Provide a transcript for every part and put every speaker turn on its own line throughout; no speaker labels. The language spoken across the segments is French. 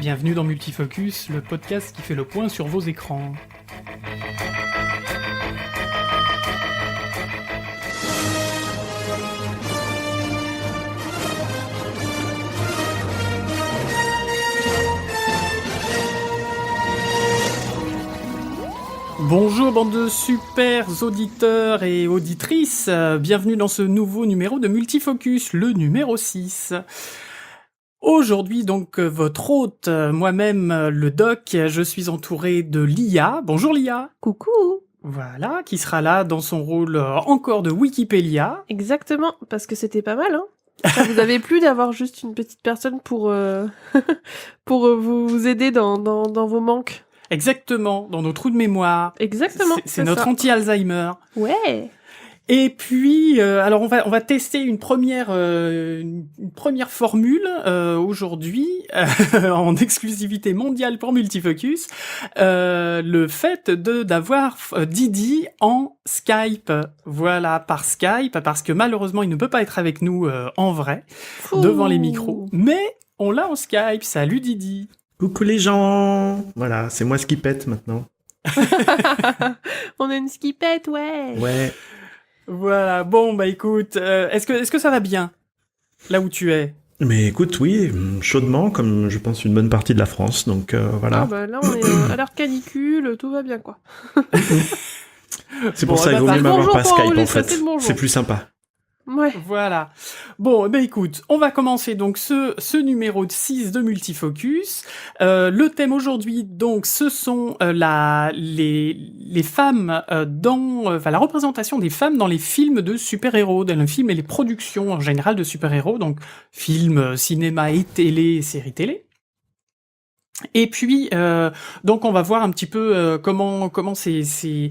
Bienvenue dans Multifocus, le podcast qui fait le point sur vos écrans. Bonjour bande de super auditeurs et auditrices, bienvenue dans ce nouveau numéro de Multifocus, le numéro 6. Aujourd'hui donc votre hôte, moi-même le doc, je suis entouré de Lia. Bonjour Lia.
Coucou.
Voilà, qui sera là dans son rôle encore de Wikipédia.
Exactement, parce que c'était pas mal, hein. Ça vous avait plu d'avoir juste une petite personne pour pour vous aider dans vos manques.
Exactement, dans nos trous de mémoire.
Exactement.
C'est notre anti-Alzheimer.
Ouais.
Et puis, alors on va tester une première formule aujourd'hui en exclusivité mondiale pour Multifocus, le fait d'avoir Didi en Skype. Voilà, par Skype, parce que malheureusement il ne peut pas être avec nous en vrai devant les micros, mais on l'a en Skype. Salut Didi.
Coucou les gens. Voilà, c'est moi Skipette maintenant.
On a une skipette, ouais.
Ouais.
Voilà, bon bah écoute, est-ce que ça va bien là où tu es?
Mais écoute, oui, chaudement, comme je pense une bonne partie de la France, donc voilà.
Ah bah là on est à l'heure canicule, tout va bien quoi.
C'est pour ça qu'il vaut mieux m'avoir pas Skype en fait. C'est plus sympa.
Ouais.
Voilà. Bon, ben écoute, on va commencer donc ce numéro de 6 de Multifocus. Le thème aujourd'hui, donc, ce sont les femmes la représentation des femmes dans les films de super-héros, dans les films et les productions en général de super-héros, donc films, cinéma et télé, séries télé. Et puis, donc on va voir un petit peu comment ces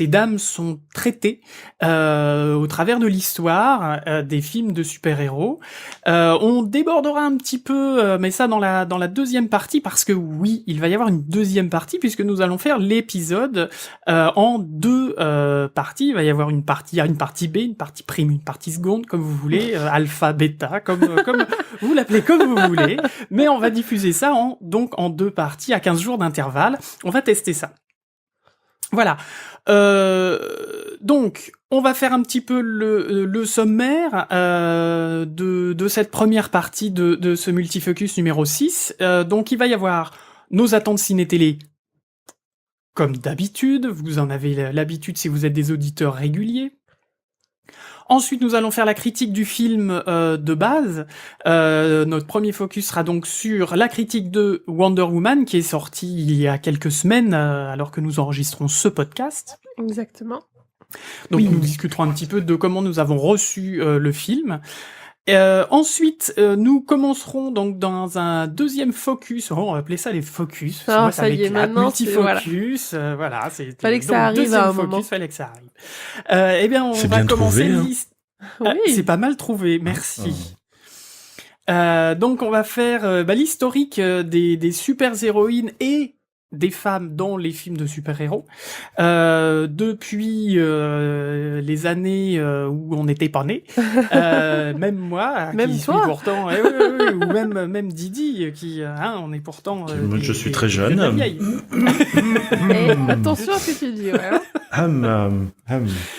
dames sont traitées au travers de l'histoire des films de super-héros. On débordera un petit peu, mais ça dans la deuxième partie, parce que oui, il va y avoir une deuxième partie puisque nous allons faire l'épisode en deux parties. Il va y avoir une partie B, une partie prime, une partie seconde, comme vous voulez, alpha, bêta, comme vous l'appelez comme vous voulez. Mais on va diffuser ça en deux parties à 15 jours d'intervalle. On va tester ça. Voilà. Donc, on va faire un petit peu le sommaire de cette première partie de ce Multifocus numéro 6. Donc, il va y avoir nos attentes ciné-télé, comme d'habitude. Vous en avez l'habitude si vous êtes des auditeurs réguliers. Ensuite, nous allons faire la critique du film de base. Notre premier focus sera donc sur la critique de Wonder Woman, qui est sortie il y a quelques semaines, alors que nous enregistrons ce podcast.
Exactement.
Donc nous discuterons un petit peu de comment nous avons reçu le film. Ensuite, nous commencerons donc dans un deuxième focus. On va appeler ça les focus.
Ah,
moi,
ça y est, maintenant,
multifocus. Voilà, c'est.
Fallait que ça arrive à un moment.
Fallait que ça arrive. Eh bien, on va commencer liste.
Oui.
C'est pas mal trouvé, merci. Donc, on va faire l'historique des super-héroïnes et des femmes dans les films de super-héros depuis les années où on n'était pas né, même moi
même
qui
toi
suis pourtant ou même Didi qui on est pourtant
je suis très jeune.
Attention à ce que tu dis, ouais.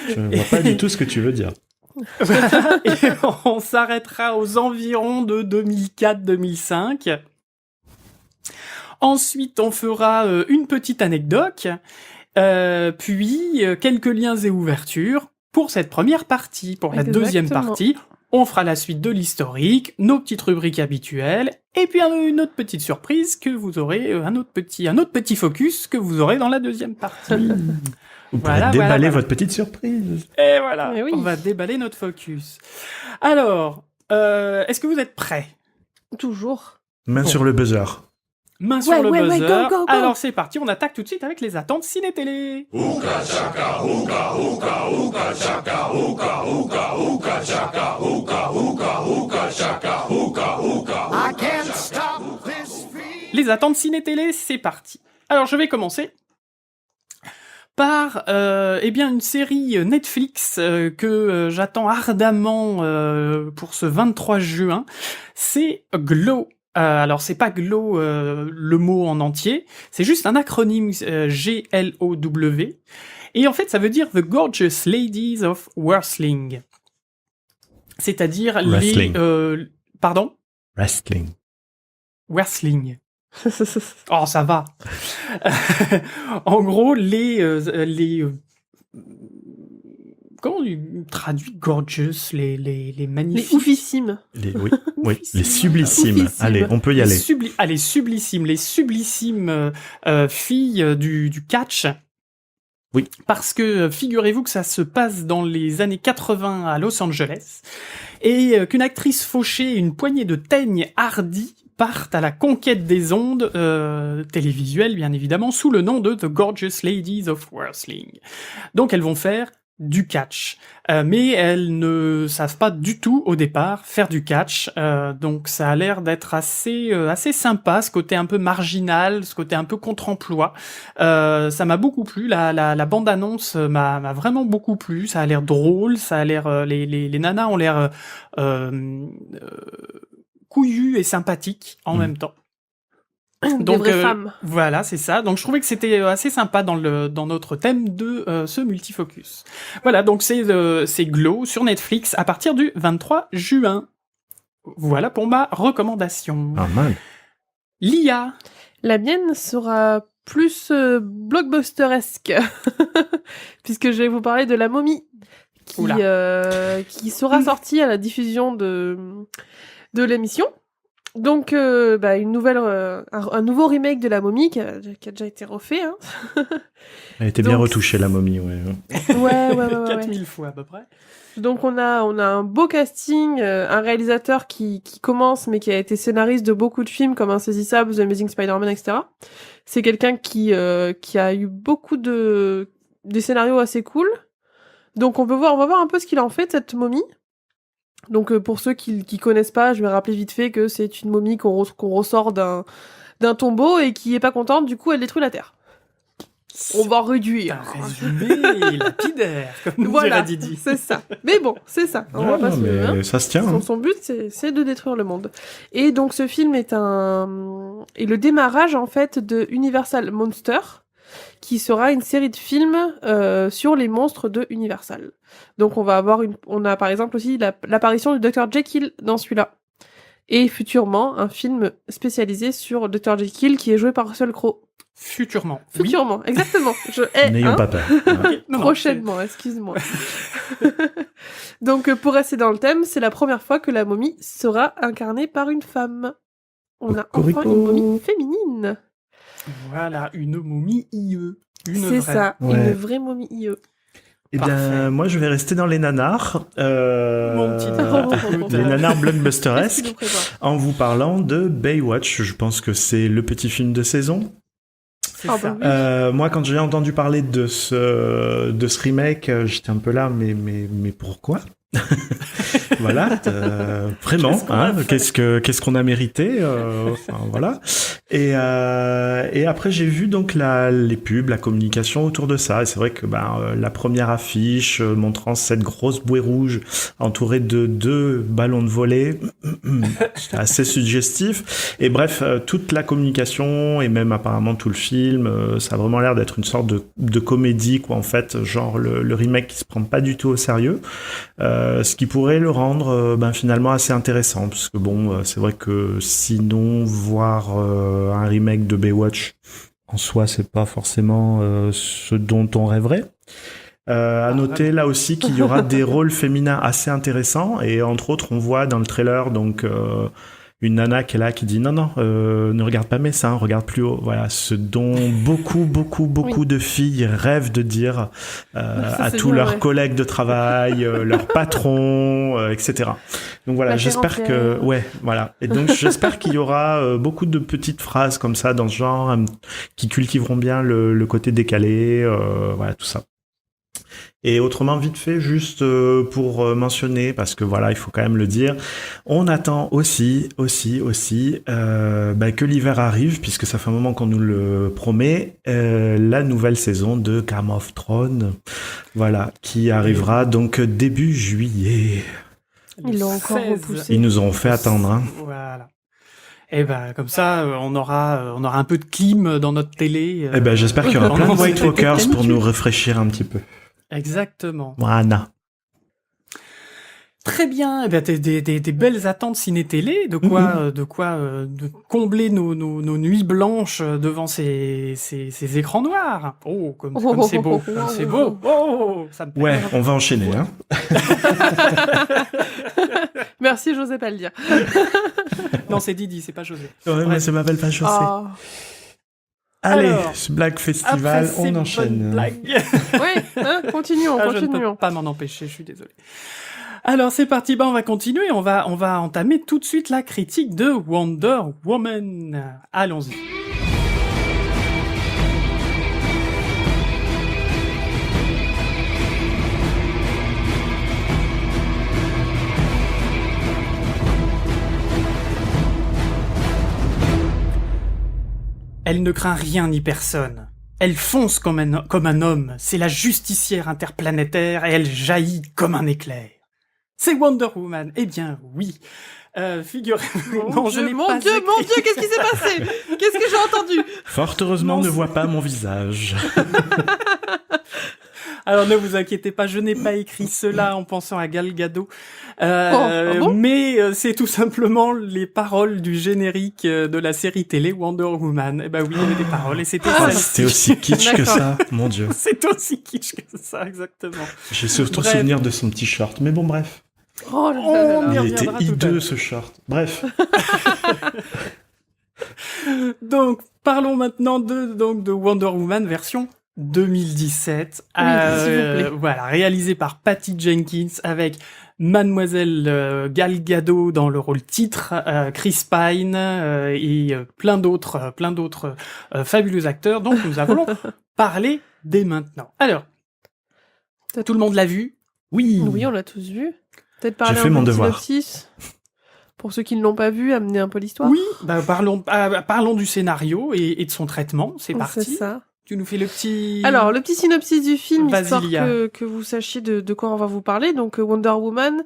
Je vois pas du tout ce que tu veux dire.
Et on s'arrêtera aux environs de 2004-2005. Ensuite, on fera une petite anecdote, puis quelques liens et ouvertures pour cette première partie. Pour la deuxième partie, on fera la suite de l'historique, nos petites rubriques habituelles, et puis une autre petite surprise que vous aurez, un autre petit focus que vous aurez dans la deuxième partie.
Vous pourrez déballer votre petite surprise.
Et voilà,
oui.
On va déballer notre focus. Alors, est-ce que vous êtes prêts?
Toujours.
Main sur le buzzer.
Main sur le buzzer.
Go, go, go.
Alors c'est parti, on attaque tout de suite avec les attentes ciné-télé.
Hookah chaka, hookah, hookah, hookah chaka, hookah, hookah, hookah chaka, hookah, hookah, hookah chaka, hookah, hookah. I can't stop this feeling.
Les attentes ciné-télé, c'est parti. Alors je vais commencer par une série Netflix que j'attends ardemment pour ce 23 juin. C'est Glow. Alors c'est pas GLOW le mot en entier, c'est juste un acronyme GLOW. Et en fait, ça veut dire The Gorgeous Ladies of Wrestling. C'est-à-dire
Wrestling.
Pardon?
Wrestling.
Wrestling. Oh, ça va. En gros, comment on traduit gorgeous, les magnifiques?
Les oufissimes.
Oui, les sublissimes.
Oufissimes.
Allez, on peut y aller.
Les sublissimes filles du catch.
Oui.
Parce que figurez-vous que ça se passe dans les années 80 à Los Angeles et qu'une actrice fauchée et une poignée de teignes hardis partent à la conquête des ondes télévisuelles, bien évidemment, sous le nom de The Gorgeous Ladies of Wrestling. Donc elles vont faire du catch, mais elles ne savent pas du tout au départ faire du catch, donc ça a l'air d'être assez sympa, ce côté un peu marginal, ce côté un peu contre-emploi. Ça m'a beaucoup plu, la bande-annonce m'a vraiment beaucoup plu, ça a l'air drôle, ça a l'air les nanas ont l'air couillues et sympathiques en même temps.
Des vraies femmes.
Voilà, c'est ça. Donc je trouvais que c'était assez sympa dans notre thème de ce multifocus. Voilà, donc c'est GLOW sur Netflix à partir du 23 juin. Voilà pour ma recommandation.
Ah mal.
Lia.
La mienne sera plus blockbusteresque, puisque je vais vous parler de La Momie, qui sera sortie à la diffusion de l'émission. Donc, un nouveau remake de La Momie qui a déjà été refait. Hein.
Elle était bien retouchée, La Momie, ouais.
Ouais.
4000 fois à peu près.
Donc on a un beau casting, un réalisateur qui commence mais qui a été scénariste de beaucoup de films comme Insaisissable, The Amazing Spider-Man, etc. C'est quelqu'un qui a eu beaucoup des scénarios assez cool. Donc on va voir un peu ce qu'il en fait de cette momie. Donc pour ceux qui connaissent pas, je vais rappeler vite fait que c'est une momie qu'on ressort d'un tombeau et qui est pas contente, du coup elle détruit la terre. On va réduire.
Un résumé lapidaire, comme nous dirait Didi.
C'est ça. Mais bon, c'est ça. On va pas
mais ça se tient.
Son but, c'est de détruire le monde. Et donc ce film est le démarrage en fait de Universal Monster, qui sera une série de films sur les monstres de Universal. Donc on a par exemple aussi l'apparition du Dr Jekyll dans celui-là. Et futurement, un film spécialisé sur Dr Jekyll qui est joué par Russell Crowe.
Futurement,
exactement.
N'ayons pas peur.
Prochainement, excuse-moi. Donc pour rester dans le thème, c'est la première fois que la momie sera incarnée par une femme. On a enfin une momie féminine.
Voilà, une momie IE.
C'est ça, une vraie momie IE.
Eh bien, moi, je vais rester dans les nanars.
Mon petit
les nanars blockbusteresques, en vous parlant de Baywatch. Je pense que c'est le petit film de saison.
C'est ça.
Bah oui.
Moi, quand j'ai entendu parler de ce remake, j'étais un peu là, mais pourquoi? Voilà, vraiment, qu'est-ce qu'on a mérité, voilà. Et après j'ai vu donc les pubs, la communication autour de ça. Et c'est vrai que la première affiche montrant cette grosse bouée rouge entourée de 2 ballons de volley, c'était assez suggestif. Et bref, toute la communication et même apparemment tout le film, ça a vraiment l'air d'être une sorte de comédie, quoi, en fait, genre le remake qui se prend pas du tout au sérieux. Ce qui pourrait le rendre finalement assez intéressant, parce que c'est vrai que sinon voir un remake de Baywatch en soi c'est pas forcément ce dont on rêverait. À noter là aussi qu'il y aura des rôles féminins assez intéressants, et entre autres on voit dans le trailer donc une nana qui est là qui dit non, ne regarde pas mes seins, regarde plus haut. Voilà, ce dont beaucoup de filles rêvent de dire à tous leurs collègues de travail, leurs patrons, etc. Donc voilà, j'espère que voilà. Et donc j'espère qu'il y aura beaucoup de petites phrases comme ça dans ce genre qui cultiveront bien le côté décalé, voilà, tout ça. Et autrement, vite fait, juste pour mentionner, parce que voilà, il faut quand même le dire, on attend aussi que l'hiver arrive, puisque ça fait un moment qu'on nous le promet, la nouvelle saison de Game of Thrones, voilà, qui arrivera donc début juillet.
Ils l'ont encore repoussé.
Ils nous ont fait attendre, hein.
Voilà. Et ben comme ça, on aura un peu de clim dans notre télé.
Eh ben, j'espère qu'il y aura plein de
pendant
White
cet été
Walkers pour
canicule.
nous rafraîchir un petit peu.
Exactement.
Voilà.
Très bien. Eh ben, des belles attentes ciné-télé. De combler nos nuits blanches devant ces écrans noirs. Oh, comme c'est beau. Comme c'est beau. Oh, ça me plaît.
Ouais, on va enchaîner, hein.
Merci, j'osais pas le dire.
Non, c'est Didi, c'est pas José.
Ouais, mais ça m'appelle pas José.
Oh.
Allez,
Alors,
ce Black Festival,
Après ces
on
bonnes
enchaîne.
blagues.
Ouais, hein, continuons.
Je ne peux pas m'en empêcher, je suis désolé. Alors c'est parti, on va continuer, on va entamer tout de suite la critique de Wonder Woman. Allons-y. Elle ne craint rien ni personne. Elle fonce comme un homme, c'est la justicière interplanétaire et elle jaillit comme un éclair. C'est Wonder Woman. Eh bien, oui. Figurez-vous.
Mon Dieu, qu'est-ce qui s'est passé? Qu'est-ce que j'ai entendu?
Fort heureusement,
Non,
ne
c'est-
voit pas mon visage.
Alors ne vous inquiétez pas, je n'ai pas écrit cela en pensant à Gal Gadot,
ah bon
mais c'est tout simplement les paroles du générique de la série télé Wonder Woman. Eh ben oui, il y avait des paroles et c'était
Oh,
celle-ci.
c'était aussi kitsch que
D'accord.
ça, mon Dieu.
C'est aussi kitsch que ça, exactement.
J'ai surtout
Bref.
souvenir de son petit short, mais bon, bref.
Oh là là là
On y
là.
Il était
reviendra tout à
hideux,
l'heure.
ce short. Bref.
Donc, parlons maintenant de Wonder Woman version 2017.
Oui, s'il vous plaît.
Voilà, réalisé par Patty Jenkins avec Mademoiselle Gal Gadot dans le rôle titre, Chris Pine et plein d'autres fabuleux acteurs. Donc, nous allons parler dès maintenant. Alors, tout le monde l'a vu?
Oui.
Oui, on l'a tous vu. Peut-être parler
J'ai fait
un
mon
peu de
devoir.
synopsis. Pour ceux qui ne l'ont pas vu, amener un peu l'histoire.
Oui, bah parlons du scénario et de son traitement. C'est parti.
C'est ça.
Tu nous fais le petit...
Alors, le petit synopsis du film,
Vas-y,
histoire
Lia.
que vous sachiez de quoi on va vous parler. Donc, Wonder Woman,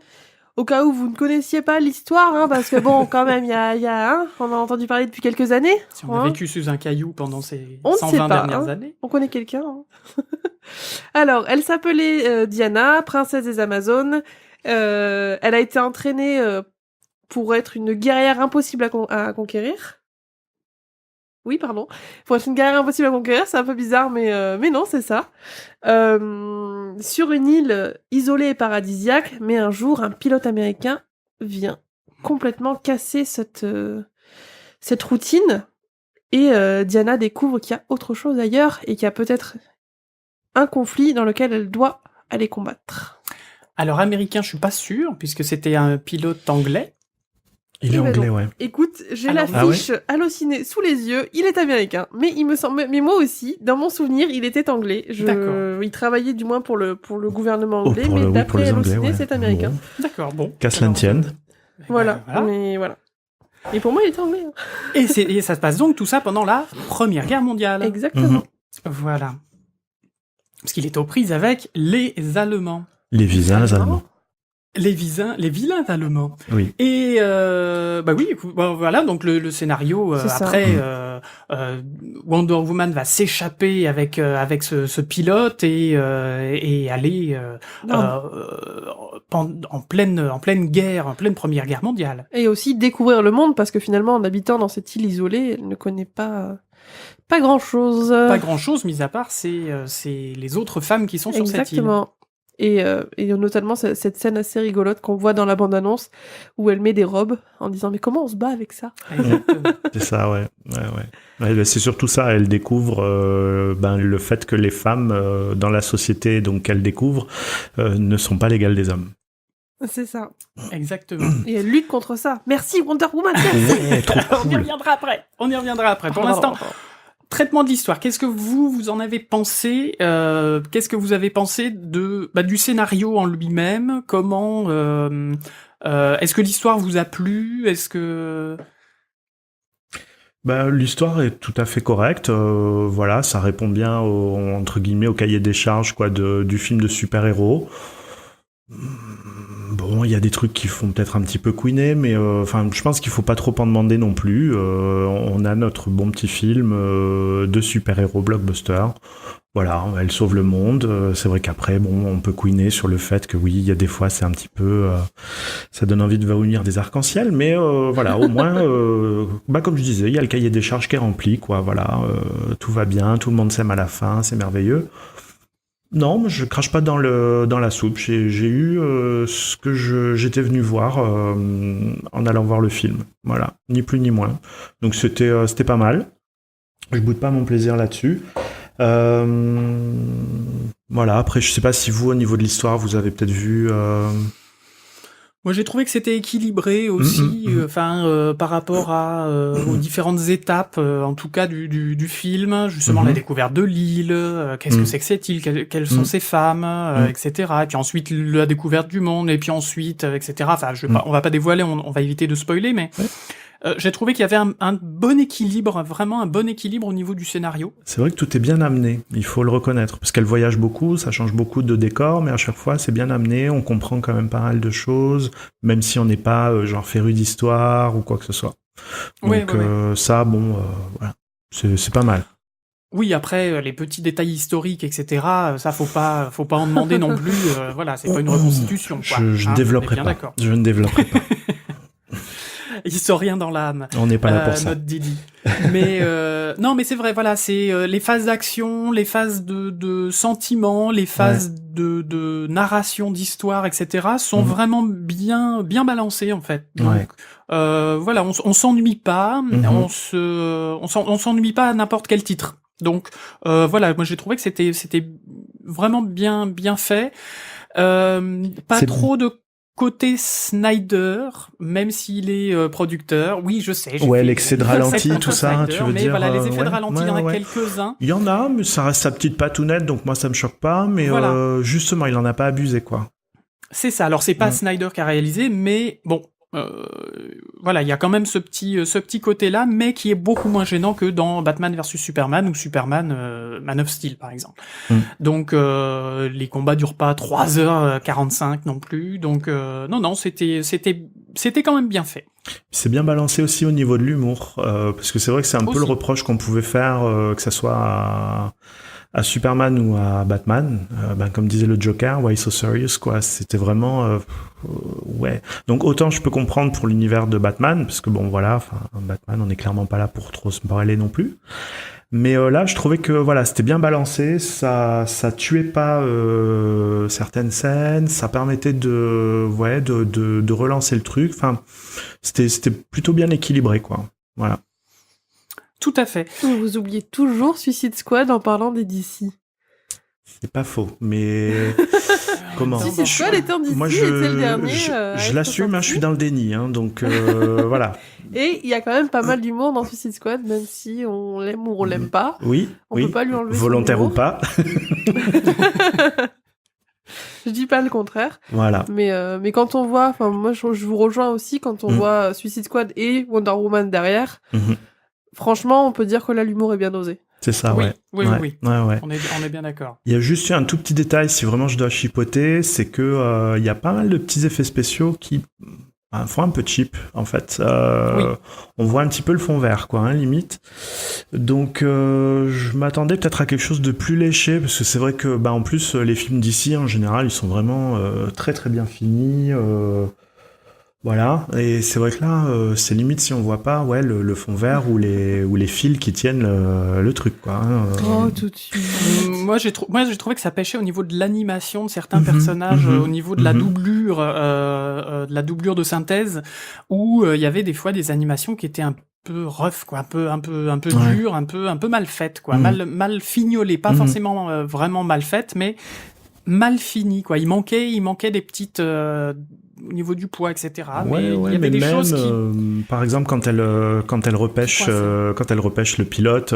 au cas où vous ne connaissiez pas l'histoire, hein, parce que bon, quand même, on a entendu parler depuis quelques années.
Si on a
hein.
vécu sous un caillou pendant ces
On ne sait
120
pas,
dernières
hein.
années.
On connaît quelqu'un. Hein. Alors, elle s'appelait Diana, princesse des Amazones. Elle a été entraînée pour être une guerrière impossible à conquérir. Oui, pardon. Pour être une guerrière impossible à conquérir, c'est un peu bizarre, mais non, c'est ça. Sur une île isolée et paradisiaque, mais un jour, un pilote américain vient complètement casser cette routine. Et Diana découvre qu'il y a autre chose ailleurs et qu'il y a peut-être un conflit dans lequel elle doit aller combattre.
Alors, américain, je suis pas sûr, puisque c'était un pilote anglais.
Il est
Eh ben
anglais,
non.
ouais.
Écoute, j'ai
Alors,
l'affiche hallucinée sous les yeux. Il est américain, mais il me semble, mais moi aussi, dans mon souvenir, il était anglais.
D'accord.
Il travaillait du moins pour le gouvernement anglais,
pour
mais
le- oui, pour
d'après
les Anglais,
halluciné,
ouais.
c'est américain.
Bon.
D'accord, bon.
Qu'à cela ne
Alors,
tienne.
Voilà.
voilà.
Mais voilà. Et pour moi, il était anglais. hein.
Et ça se passe donc tout ça pendant la Première Guerre mondiale.
Exactement.
Mhm.
Voilà. Parce qu'il est aux prises avec les Allemands.
Les visins
Allemands.
allemands.
Les vilains Allemands.
Oui.
Et bah oui, écoute, bon, voilà, donc le scénario
C'est ça.
après Wonder Woman va s'échapper avec ce pilote et aller
Non.
en pleine guerre, en pleine Première Guerre mondiale.
Et aussi découvrir le monde, parce que finalement, en habitant dans cette île isolée, elle ne connaît pas grand-chose.
Pas grand-chose, mis à part c'est les autres femmes qui sont sur cette île.
Exactement. Et notamment cette scène assez rigolote qu'on voit dans la bande-annonce où elle met des robes en disant mais comment on se bat avec ça?
Exactement.
C'est ça, ouais. Ouais, bah, c'est surtout ça. Elle découvre le fait que les femmes dans la société donc qu'elle découvre ne sont pas l'égale des hommes.
C'est ça.
Exactement.
Et elle lutte contre ça. Merci Wonder Woman. Merci.
Ouais, trop
On y
cool.
reviendra après. Pour l'instant, traitement de l'histoire. Qu'est-ce que vous en avez pensé Qu'est-ce que vous avez pensé du scénario en lui-même? Comment est-ce que l'histoire vous a plu? Est-ce que
Bah, l'histoire est tout à fait correcte. Voilà, ça répond bien entre guillemets au cahier des charges quoi du film de super-héros. Bon, Bon, il y a des trucs qui font peut-être un petit peu couiner, mais enfin, je pense qu'il faut pas trop en demander non plus. On a notre bon petit film de super-héros blockbuster. Voilà, elle sauve le monde. C'est vrai qu'après, bon, on peut couiner sur le fait que oui, il y a des fois, c'est un petit peu, ça donne envie de réunir des arcs-en-ciel, mais voilà, au moins, comme je disais, il y a le cahier des charges qui est rempli, quoi. Voilà, tout va bien, tout le monde s'aime à la fin, c'est merveilleux. Non, mais je crache pas dans la soupe. J'ai eu ce que j'étais venu voir en allant voir le film. Voilà, ni plus ni moins. Donc c'était pas mal. Je boude pas mon plaisir là-dessus. Voilà. Après, je sais pas si vous, au niveau de l'histoire, vous avez peut-être vu.
Moi, j'ai trouvé que c'était équilibré aussi, par rapport aux différentes étapes, en tout cas du film. Justement, la découverte de l'île, qu'est-ce que c'est que cette île, quelles sont ces femmes, etc. Et puis ensuite la découverte du monde, et puis ensuite, etc. Enfin, on va pas dévoiler, on va éviter de spoiler, mais j'ai trouvé qu'il y avait un bon équilibre, vraiment un bon équilibre au niveau du scénario.
C'est vrai que tout est bien amené, il faut le reconnaître, parce qu'elle voyage beaucoup, ça change beaucoup de décors, mais à chaque fois c'est bien amené, on comprend quand même pas mal de choses, même si on n'est pas genre féru d'histoire ou quoi que ce soit. Donc ça, bon, voilà, c'est pas mal.
Oui, après les petits détails historiques, etc. Ça, faut pas en demander non plus. Voilà, c'est pas une reconstitution. Quoi.
Je ne développerai pas. Je ne développerai pas.
Il sort rien dans l'âme.
On n'est pas là pour ça.
Notre Didi. Mais non, mais c'est vrai. Voilà, c'est les phases d'action, les phases de sentiments, les phases de narration, d'histoire, etc. sont vraiment bien balancées en fait. Donc voilà, on s'ennuie pas. On s'ennuie pas à n'importe quel titre. Donc voilà, moi j'ai trouvé que c'était vraiment bien fait. Pas trop de côté Snyder, même s'il est producteur. Oui, je sais.
L'excès de ralenti, tout ça, Snyder, tu veux
mais
dire.
Voilà, les effets de ralenti, il y en a quelques-uns.
Il y en a, mais ça reste sa petite patounette, donc moi ça me choque pas. Mais justement, il en a pas abusé, quoi.
C'est ça. Alors c'est pas Snyder qui a réalisé, mais bon. Voilà, il y a quand même ce petit côté-là, mais qui est beaucoup moins gênant que dans Batman vs Superman ou Superman Man of Steel, par exemple. Donc, les combats durent pas 3h45 non plus. Donc, non, c'était quand même bien fait.
C'est bien balancé aussi au niveau de l'humour, parce que c'est vrai que c'est un peu le reproche qu'on pouvait faire, que ça soit à Superman ou à Batman, comme disait le Joker, why so serious, quoi. C'était vraiment Donc autant je peux comprendre pour l'univers de Batman, parce que bon voilà, Batman, on n'est clairement pas là pour trop se parler non plus. Mais là, je trouvais que voilà, c'était bien balancé, ça tuait pas certaines scènes, ça permettait de relancer le truc. Enfin, c'était plutôt bien équilibré, quoi. Voilà.
Tout à fait.
Vous oubliez toujours Suicide Squad en parlant des DC.
C'est pas faux, mais comment
Suicide Squad était en DC,
moi,
c'était le dernier.
Je l'assume, je suis dans le déni, donc voilà.
Et il y a quand même pas mal d'humour dans Suicide Squad, même si on l'aime ou on l'aime pas.
Oui,
on peut pas lui enlever
volontaire ou pas.
Je dis pas le contraire.
Voilà.
Mais quand on voit, moi je vous rejoins aussi quand on voit Suicide Squad et Wonder Woman derrière. Franchement, on peut dire que là, l'humour est bien dosé.
C'est ça,
oui.
Ouais.
On est bien d'accord.
Il y a juste un tout petit détail, si vraiment je dois chipoter, c'est que il y a pas mal de petits effets spéciaux qui font un peu cheap, en fait. On voit un petit peu le fond vert, quoi, limite. Donc, je m'attendais peut-être à quelque chose de plus léché, parce que c'est vrai que, en plus, les films d'ici, en général, ils sont vraiment très très bien finis. Voilà, et c'est vrai que là, c'est limite si on voit pas, le fond vert ou les fils qui tiennent le truc, quoi.
Oh, tout de suite.
Moi, j'ai trouvé que ça pêchait au niveau de l'animation de certains personnages, au niveau de la doublure de synthèse, où il y avait des fois des animations qui étaient un peu rough, quoi, un peu dur, un peu mal faites, quoi, mal fignolées, pas forcément vraiment mal faites, mais mal fini, quoi. Il manquait des petites au niveau du poids, etc. Mais il y avait des choses qui...
par exemple, quand elle repêche le pilote,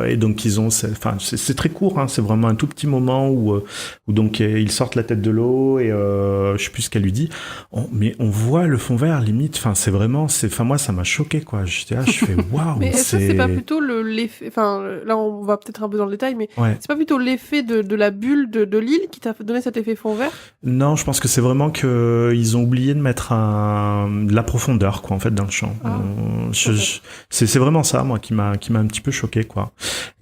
et donc ils ont, c'est très court, hein, c'est vraiment un tout petit moment où donc ils sortent la tête de l'eau et je sais plus ce qu'elle lui dit, mais on voit le fond vert limite. Enfin, moi ça m'a choqué, quoi. J'étais là, je fais waouh.
Mais est-ce que c'est pas plutôt l'effet, enfin là on va peut-être un peu dans le détail, mais c'est pas plutôt l'effet de la bulle de l'île qui t'a donné cet effet fond vert?
Non, je pense que c'est vraiment que ils ont oublié de mettre de la profondeur, quoi, en fait, dans le chant.
Ah,
C'est vraiment ça, moi, qui m'a un petit peu choqué, quoi.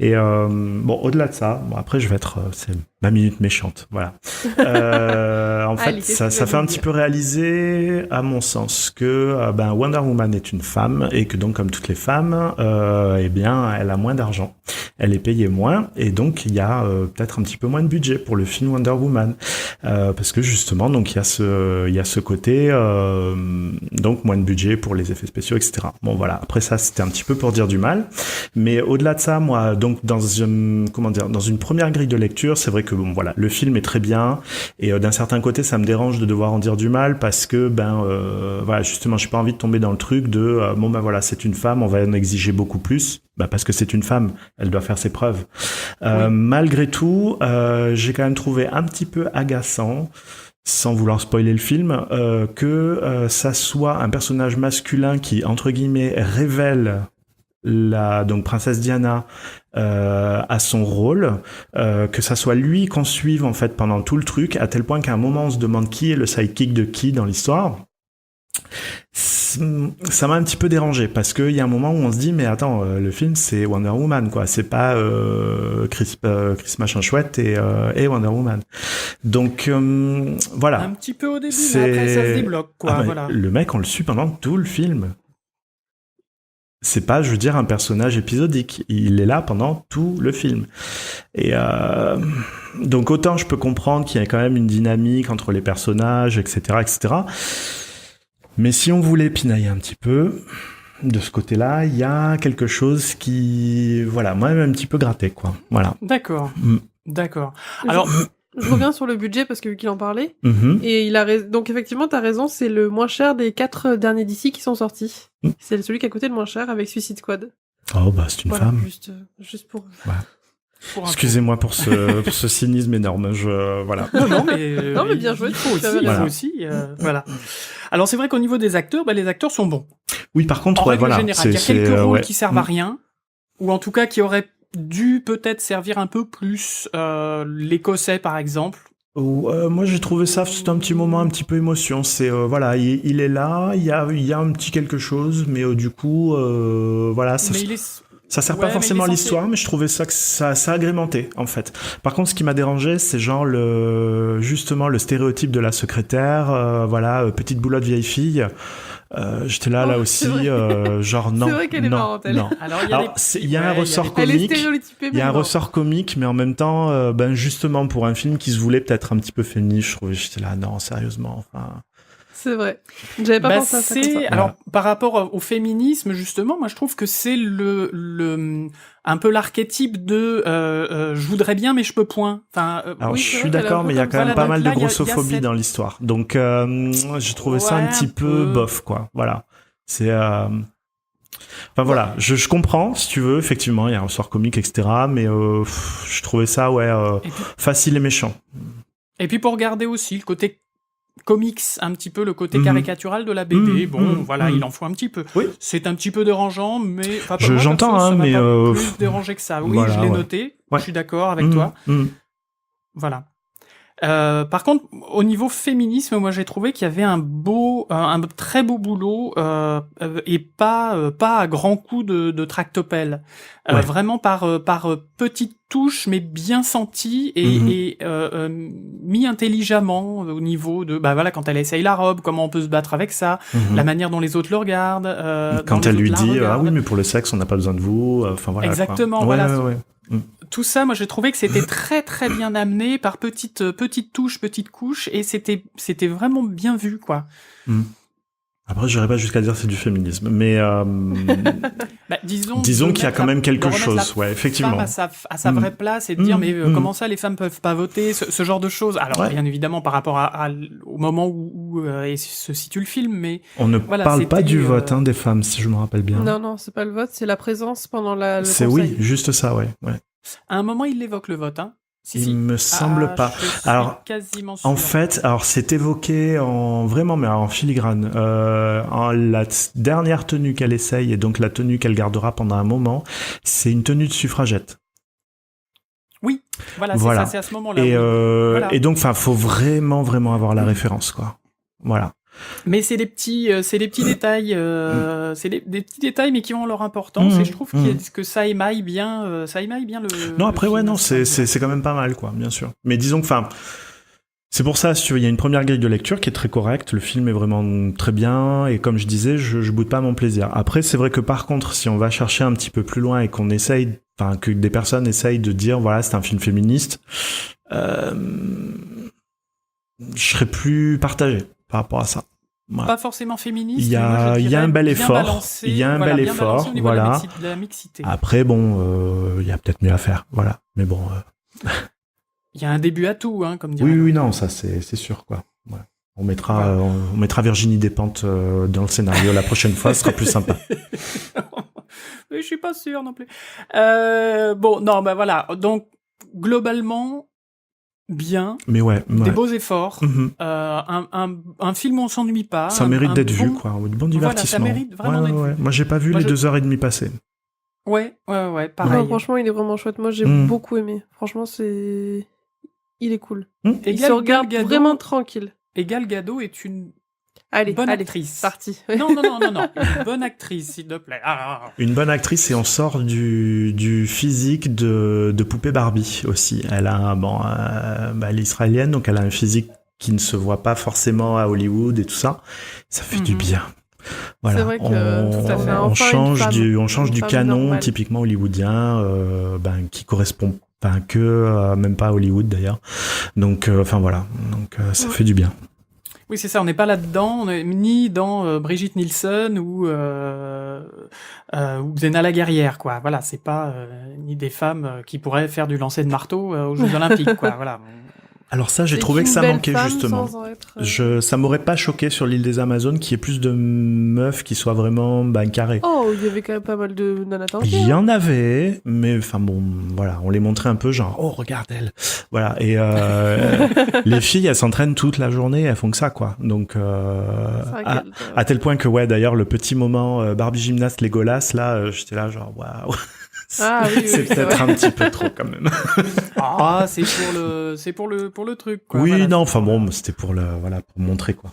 Et bon, au-delà de ça, bon, après, je vais être, c'est ma minute méchante, voilà. En fait,
Allez,
ça
qu'est-ce que tu
fait
vas
un
nous
petit
dire
peu réaliser, à mon sens, que ben, Wonder Woman est une femme et que donc, comme toutes les femmes, eh bien, elle a moins d'argent, elle est payée moins, et donc il y a peut-être un petit peu moins de budget pour le film Wonder Woman, parce que justement, donc il y a ce côté, donc moins de budget pour les effets spéciaux, etc. Bon, voilà. Après ça, c'était un petit peu pour dire du mal, mais au-delà de ça, moi, donc dans une première grille de lecture, c'est vrai que bon, voilà, le film est très bien, et d'un certain côté, ça me dérange de devoir en dire du mal parce que voilà, justement, j'ai pas envie de tomber dans le truc de bon ben voilà, c'est une femme, on va en exiger beaucoup plus. Parce que c'est une femme, elle doit faire ses preuves.
Oui.
Malgré tout, j'ai quand même trouvé un petit peu agaçant, sans vouloir spoiler le film, que ça soit un personnage masculin qui, entre guillemets, révèle la donc princesse Diana à son rôle, que ça soit lui qu'on suive en fait pendant tout le truc, à tel point qu'à un moment on se demande qui est le sidekick de qui dans l'histoire. Ça m'a un petit peu dérangé parce qu'il y a un moment où on se dit mais attends, le film c'est Wonder Woman, quoi, c'est pas Chris machin chouette et Wonder Woman. Donc voilà.
Un petit peu au début, mais après ça se débloque, quoi. Voilà.
Le mec, on le suit pendant tout le film. C'est pas, je veux dire, un personnage épisodique. Il est là pendant tout le film. Et donc autant je peux comprendre qu'il y a quand même une dynamique entre les personnages, etc., etc. Mais si on voulait pinailler un petit peu, de ce côté-là, il y a quelque chose qui, voilà, moi, m'a un petit peu gratté, quoi. Voilà.
D'accord. D'accord.
Je-
Alors,
Je reviens sur le budget parce que vu qu'il en parlait.
Mhm.
Et donc effectivement, t'as raison, c'est le moins cher des 4 derniers DC qui sont sortis.
Mm.
C'est celui qui a coûté le moins cher avec Suicide Squad.
Oh, bah, c'est une
Voilà,
femme.
juste pour...
pour un
Excusez-moi pour ce cynisme énorme. Voilà.
Non, mais,
Non, mais bien joué,
il faut
tu avais
aussi, il
raison.
faut aussi, voilà. Alors c'est vrai qu'au niveau des acteurs, les acteurs sont bons.
Oui, par contre,
En
ouais,
règle
voilà.
générale, il y a quelques rôles
ouais.
qui servent à rien, ou en tout cas qui auraient dû peut-être servir un peu plus. L'Écossais, par exemple.
Moi, j'ai trouvé ça, c'était un petit moment, un petit peu émotion. C'est voilà, il est là, il y a un petit quelque chose, mais du coup, voilà, ça,
Mais il est...
ça sert
Ouais,
pas
mais
forcément à
il est censé-
l'histoire, mais je trouvais ça que ça agrémentait en fait. Par contre, ce qui m'a dérangé, c'est genre justement le stéréotype de la secrétaire, voilà, petite boulotte vieille fille. J'étais là
Oh,
aussi,
c'est vrai.
genre non,
C'est vrai qu'elle est
non,
marrante, elle.
non.
Alors il y a,
Alors, il y a un
ouais,
ressort
Elle est
comique.
stéréotypée,
Il y a un
mais non.
ressort comique, mais en même temps, justement, pour un film qui se voulait peut-être un petit peu féministe, je trouvais, j'étais là, non, sérieusement, enfin...
C'est vrai. J'avais pas pensé à ça comme ça.
Alors, par rapport au féminisme, justement, moi, je trouve que c'est un peu l'archétype de je voudrais bien, mais je peux point. Enfin,
Alors,
oui,
je
c'est
suis
vrai qu'elle est
d'accord,
un peu
mais il y a
comme
quand
ça.
même
Voilà,
pas
donc
mal
là,
de
il y a
grossophobie
cette-
dans l'histoire. Donc, j'ai trouvé ça
Ouais,
un petit
un
peu
peu.
bof, quoi. Voilà. C'est... Enfin, voilà. Je comprends, si tu veux, effectivement, il y a un ressort comique, etc., mais je trouvais ça, ouais,
Et puis,
facile et méchant.
pour garder aussi le côté comics, un petit peu le côté
Mhm.
caricatural de la BD,
Mhm,
bon,
mhm,
voilà,
mhm.
il en faut un petit peu.
Oui.
C'est un petit peu dérangeant, mais... enfin,
Je-
moi,
j'entends,
perso,
hein,
ça m'a
mais,
pas plus dérangé que ça. Oui,
voilà,
je l'ai
ouais.
noté,
Ouais.
je suis d'accord avec
Mhm,
toi.
mhm.
Voilà. Par contre, au niveau féminisme, moi j'ai trouvé qu'il y avait un très beau boulot et pas à grands coups de tractopelle.
Ouais.
Vraiment par petites touches, mais bien senties et mis intelligemment au niveau de voilà, quand elle essaye la robe, comment on peut se battre avec ça,
Mhm.
la manière dont les autres le regardent.
Quand
dont
elle
les
lui
autres la
dit
regardent.
ah oui mais pour le sexe on n'a pas besoin de vous, enfin voilà.
Exactement,
quoi.
voilà.
Ouais.
Tout ça, moi j'ai trouvé que c'était très très bien amené par petites touches, petites couches, et c'était vraiment bien vu, quoi.
Après j'irais pas jusqu'à dire c'est du féminisme, mais
Disons
disons
de
qu'il y a
mettre
quand même
de
quelque
remettre la
chose, ouais, effectivement.
femme à sa vraie place et de dire mais comment ça les femmes peuvent pas voter, ce genre de choses. Alors
Ouais.
bien évidemment par rapport au moment où se situe le film, mais
On ne
Voilà,
parle pas
c'était,
du vote des femmes, si je me rappelle bien.
Non, c'est pas le vote, c'est la présence pendant le
C'est
conseil.
oui, juste ça, ouais.
à un moment il évoque le vote, hein.
Il me semble pas.
Je suis
Alors,
quasiment sûr.
En fait, alors c'est évoqué mais en filigrane. En la dernière tenue qu'elle essaye, et donc la tenue qu'elle gardera pendant un moment, c'est une tenue de suffragette.
Oui, voilà,
Voilà.
c'est à ce moment-là.
Et,
oui. Voilà.
et donc, faut vraiment avoir la référence, quoi. Voilà.
Mais c'est des petits détails, c'est des petits détails, mais qui ont leur importance. Et je trouve que ça émaille bien le.
Non, après,
le
ouais,
film.
non, c'est quand même pas mal, quoi, bien sûr. Mais disons que, enfin, c'est pour ça, si tu veux, il y a une première grille de lecture qui est très correcte. Le film est vraiment très bien. Et comme je disais, je boude pas mon plaisir. Après, c'est vrai que par contre, si on va chercher un petit peu plus loin et qu'on essaye, enfin, que des personnes essayent de dire, voilà, c'est un film féministe, je serais plus partagé par rapport à ça. Voilà.
Pas forcément féministe.
Il y a un bel effort. Il y a un bel effort. Voilà.
De la mixité.
Après, bon, il y a peut-être mieux à faire. Voilà. Mais bon.
Il y a un début à tout, hein, comme dirait.
Oui, non, ça c'est sûr, quoi. Ouais. On mettra Virginie Despentes dans le scénario la prochaine fois, ce sera plus sympa.
Mais je suis pas sûr non plus. Bon, non, bah voilà. Donc, globalement, bien.
Mais ouais.
Des beaux efforts.
Mm-hmm.
Un film où on s'ennuie pas.
Ça mérite d'être vu, quoi. Un bon divertissement.
Voilà, ça mérite vraiment d'être vu.
Moi, j'ai pas vu les 2h30 passer.
Ouais, pareil.
Non, franchement, il est vraiment chouette. Moi, j'ai beaucoup aimé. Franchement, il est cool.
Et
il se regarde vraiment tranquille.
Et Gal Gadot est une bonne actrice.
Parti.
Non. Une bonne actrice, s'il te plaît.
Une bonne actrice, et on sort du physique de poupée Barbie aussi. Elle a elle est israélienne, donc elle a un physique qui ne se voit pas forcément à Hollywood et tout ça. Ça fait du bien. Voilà.
C'est vrai que tout à fait.
On change du canon
normale.
typiquement hollywoodien, qui correspond même pas à Hollywood d'ailleurs. Donc, voilà. Donc, ça fait du bien.
Oui, c'est ça. On n'est pas là-dedans. On n'est ni dans Brigitte Nielsen ou Xena la guerrière, quoi. Voilà, c'est pas ni des femmes qui pourraient faire du lancer de marteau aux Jeux Olympiques, quoi. Voilà.
Alors ça, j'ai trouvé que ça manquait justement. Ça m'aurait pas choqué sur l'île des Amazones qu'il y ait plus de meufs qui soient vraiment carrées.
Oh, il y avait quand même pas mal de nanas tanky.
Il y en avait, mais enfin bon, voilà, on les montrait un peu genre, oh regarde elle, voilà. Et les filles, elles s'entraînent toute la journée, elles font que ça, quoi. Donc à tel point que d'ailleurs le petit moment Barbie gymnaste Legolas là, j'étais là genre waouh. C'est peut-être un petit peu trop quand même.
C'est pour le truc, quoi.
Oui,
voilà,
non, enfin bon, c'était pour montrer, quoi.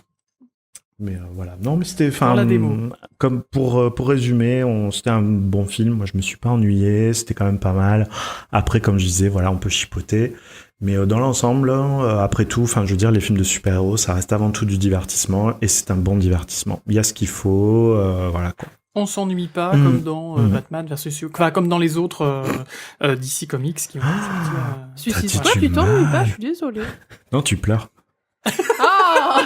Mais voilà. Non, mais c'était,
la démo.
Comme pour résumer, c'était un bon film. Moi, je me suis pas ennuyé. C'était quand même pas mal. Après, comme je disais, voilà, on peut chipoter. Mais dans l'ensemble, après tout, enfin, je veux dire, les films de super-héros, ça reste avant tout du divertissement, et c'est un bon divertissement. Il y a ce qu'il faut, voilà, quoi.
On s'ennuie pas, comme dans Batman versus... Enfin, comme dans les autres DC Comics qui vont sortir...
Suicide Squad, tu t'ennuies pas, je suis désolée.
Non, tu pleures.
Ah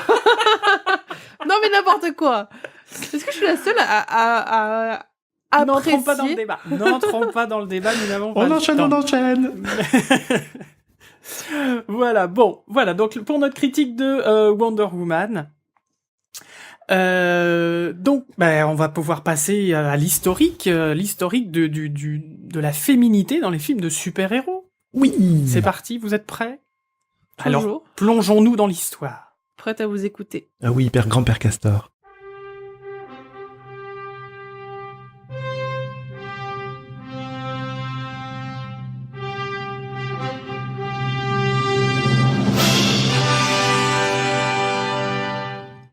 non, mais n'importe quoi. Est-ce que je suis la seule à apprécier...
N'entrons pas dans le débat. N'entrons pas dans le débat, nous n'avons pas
On enchaîne.
Voilà, bon. Voilà, donc pour notre critique de Wonder Woman... donc, on va pouvoir passer à l'historique de la féminité dans les films de super-héros.
Oui.
C'est parti, vous êtes prêts?
Toujours.
Alors, plongeons-nous dans l'histoire.
Prête à vous écouter.
Ah oui, grand-père Castor.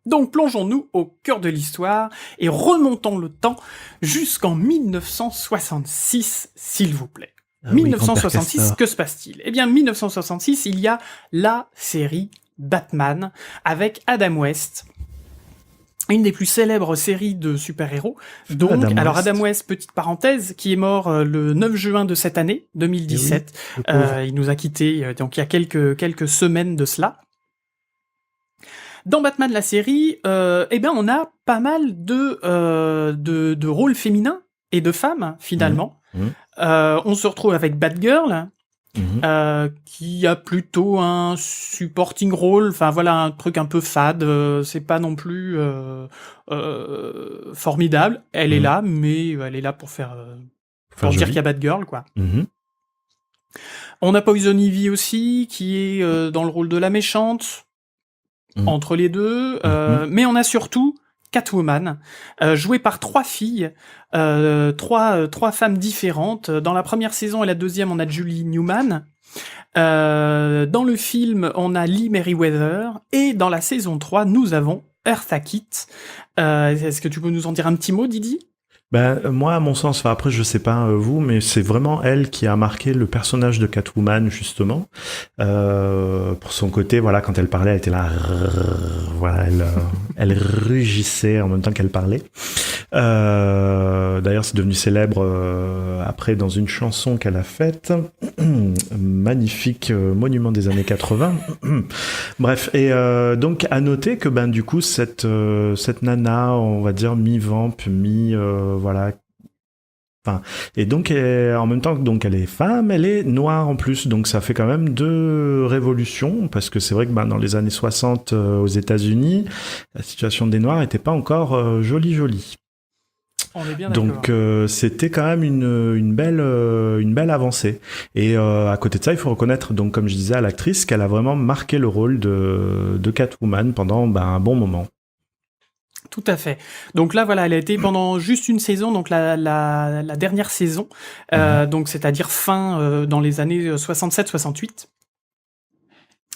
Donc plongeons-nous au cœur de l'histoire et remontons le temps jusqu'en 1966, s'il vous plaît. 1966, que se passe-t-il? Eh bien, 1966, il y a la série Batman avec Adam West, une des plus célèbres séries de super-héros. Donc, Adam West, petite parenthèse, qui est mort le 9 juin de cette année, 2017. Il nous a quittés donc il y a quelques semaines de cela. Dans Batman la série, on a pas mal de rôles féminins et de femmes finalement. On se retrouve avec Batgirl, qui a plutôt un supporting role. Enfin voilà, un truc un peu fade. C'est pas non plus formidable. Elle est là, mais elle est là pour pour dire qu'il y a Batgirl, quoi. On a Poison Ivy aussi, qui est dans le rôle de la méchante. Entre les deux, mais on a surtout Catwoman, jouée par trois filles, trois femmes différentes. Dans la première saison et la deuxième, on a Julie Newman. Dans le film, on a Lee Meriwether. Et dans la saison 3, nous avons Eartha Kitt. Est-ce que tu peux nous en dire un petit mot, Didi?
Ben, moi, à mon sens, enfin, après, je sais pas vous, mais c'est vraiment elle qui a marqué le personnage de Catwoman, justement. Pour son côté, voilà, quand elle parlait, elle était là, voilà, elle rugissait en même temps qu'elle parlait. D'ailleurs, c'est devenu célèbre après dans une chanson qu'elle a faite. Magnifique monument des années 80. Bref, et donc à noter que ben du coup cette nana, on va dire mi-vamp, voilà. Enfin, et donc en même temps donc elle est femme, elle est noire en plus, donc ça fait quand même deux révolutions, parce que c'est vrai que ben, dans les années 60 aux États-Unis, la situation des noirs était pas encore jolie.
On est bien d'accord.
Donc c'était quand même une belle avancée. Et à côté de ça, il faut reconnaître, donc comme je disais à l'actrice, qu'elle a vraiment marqué le rôle de Catwoman pendant un bon moment.
Tout à fait. Donc là, voilà, elle a été pendant juste une saison, donc la dernière saison, donc c'est-à-dire fin dans les années 67-68.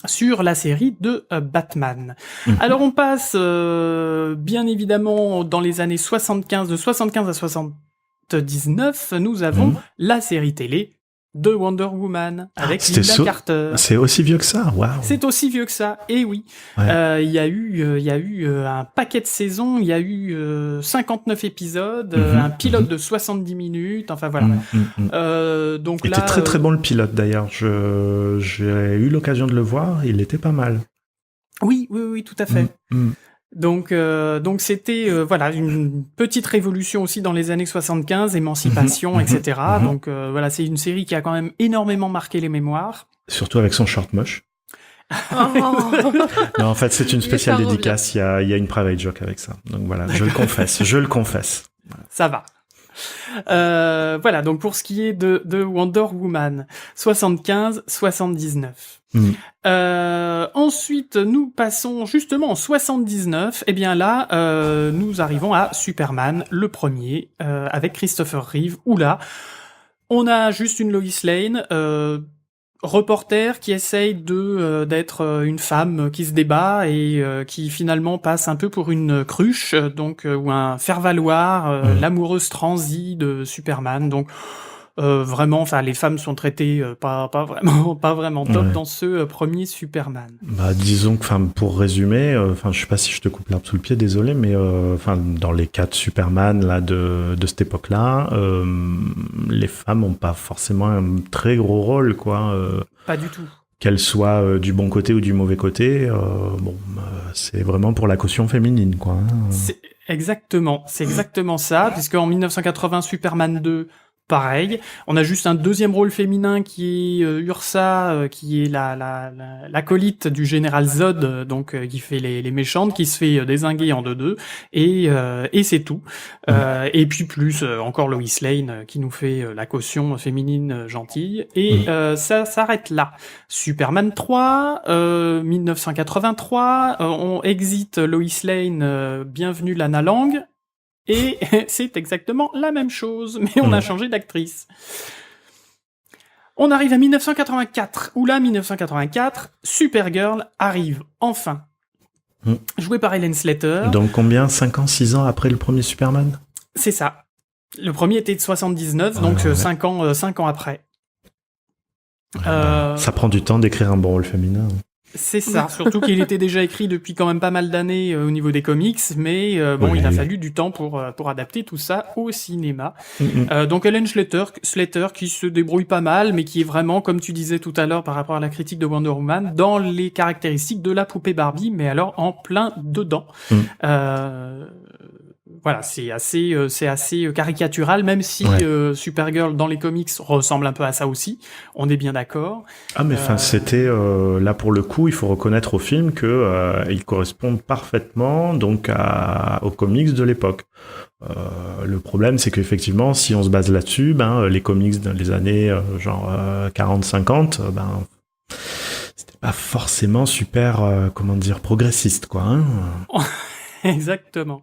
Sur la série de Batman. Alors on passe bien évidemment dans les années 75, de 75 à 79, nous avons la série télé de Wonder Woman avec Linda Carter.
C'est aussi vieux que ça, waouh.
C'est aussi vieux que ça, et oui.
Ouais.
Il y a eu un paquet de saisons, il y a eu 59 épisodes, un pilote de 70 minutes, enfin voilà. Donc
il
là,
était très très bon le pilote d'ailleurs, j'ai eu l'occasion de le voir, il était pas mal.
Oui, tout à fait. Donc c'était voilà une petite révolution aussi dans les années 75, émancipation, etc. Donc voilà, c'est une série qui a quand même énormément marqué les mémoires.
Surtout avec son short moche. Non, en fait, c'est une spéciale dédicace. Il y a une private joke avec ça. Donc voilà, je le confesse. Voilà.
Ça va. Voilà, donc pour ce qui est de Wonder Woman, 75-79. Ensuite, nous passons justement en 79. Et bien là, nous arrivons à Superman, le premier, avec Christopher Reeve. Où là, on a juste une Lois Lane, reporter qui essaye d'être une femme qui se débat et qui finalement passe un peu pour une cruche, donc ou un faire-valoir, l'amoureuse transie de Superman. Donc vraiment, enfin les femmes sont traitées pas vraiment top dans ce premier Superman.
Bah disons que, enfin pour résumer, enfin je sais pas si je te coupe l'herbe sous le pied, désolé, mais enfin dans les 4 Superman là de cette époque-là, les femmes ont pas forcément un très gros rôle quoi.
Pas du tout.
Qu'elles soient du bon côté ou du mauvais côté, c'est vraiment pour la caution féminine quoi.
C'est exactement ça, puisque en 1980 Superman 2 pareil, on a juste un deuxième rôle féminin qui est Ursa, qui est l'acolyte du général Zod, donc qui fait les méchantes, qui se fait dézinguer en 2-2, et c'est tout. Et puis plus encore Lois Lane qui nous fait la caution féminine gentille, et ça s'arrête là. Superman 3, 1983, on exit Lois Lane, bienvenue Lana Lang. Et c'est exactement la même chose, mais on a changé d'actrice. On arrive à 1984, où là, 1984, Supergirl arrive enfin. Jouée par Helen Slater.
Donc combien 5 ans, 6 ans après le premier Superman ?
C'est ça. Le premier était de 79, donc 5 ans après.
Ça prend du temps d'écrire un bon rôle féminin.
C'est ça, surtout qu'il était déjà écrit depuis quand même pas mal d'années au niveau des comics, mais il a fallu du temps pour adapter tout ça au cinéma. Donc Helen Slater qui se débrouille pas mal, mais qui est vraiment, comme tu disais tout à l'heure par rapport à la critique de Wonder Woman, dans les caractéristiques de la poupée Barbie, mais alors en plein dedans. Voilà, c'est assez caricatural, même si Supergirl dans les comics ressemble un peu à ça aussi. On est bien d'accord.
Ah mais enfin c'était là pour le coup, il faut reconnaître au film que il correspond parfaitement donc aux comics de l'époque. Le problème c'est qu'effectivement, si on se base là-dessus, les comics dans les années 40-50, c'était pas forcément super progressiste quoi. Hein.
Exactement.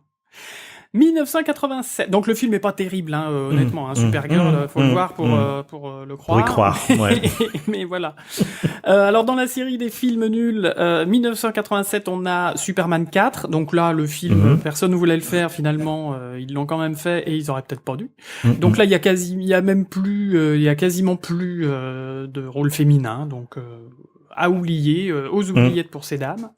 1987. Donc le film est pas terrible, hein, honnêtement. Hein, Supergirl, faut le voir pour le croire.
Pour y croire, ouais.
Mais voilà. Alors dans la série des films nuls, 1987, on a Superman 4. Donc là, le film, personne ne voulait le faire. Finalement, ils l'ont quand même fait et ils auraient peut-être pas dû. Donc là, il y a quasiment plus de rôle féminin. Donc à oublier, aux oubliettes pour ces dames.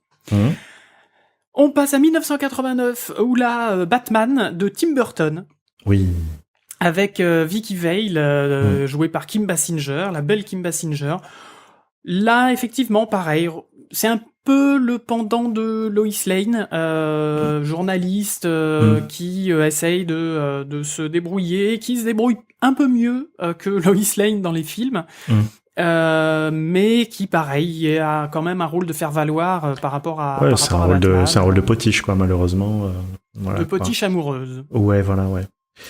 On passe à 1989, où là, Batman de Tim Burton.
Oui.
Avec Vicky Vale, jouée par Kim Basinger, la belle Kim Basinger. Là, effectivement, pareil, c'est un peu le pendant de Lois Lane, journaliste qui essaye de se débrouiller, qui se débrouille un peu mieux que Lois Lane dans les films. Mais qui, pareil, a quand même un rôle de faire valoir par rapport à.
Ouais,
c'est un rôle
de potiche, quoi, malheureusement. Voilà,
de potiche amoureuse.
Ouais, voilà, ouais.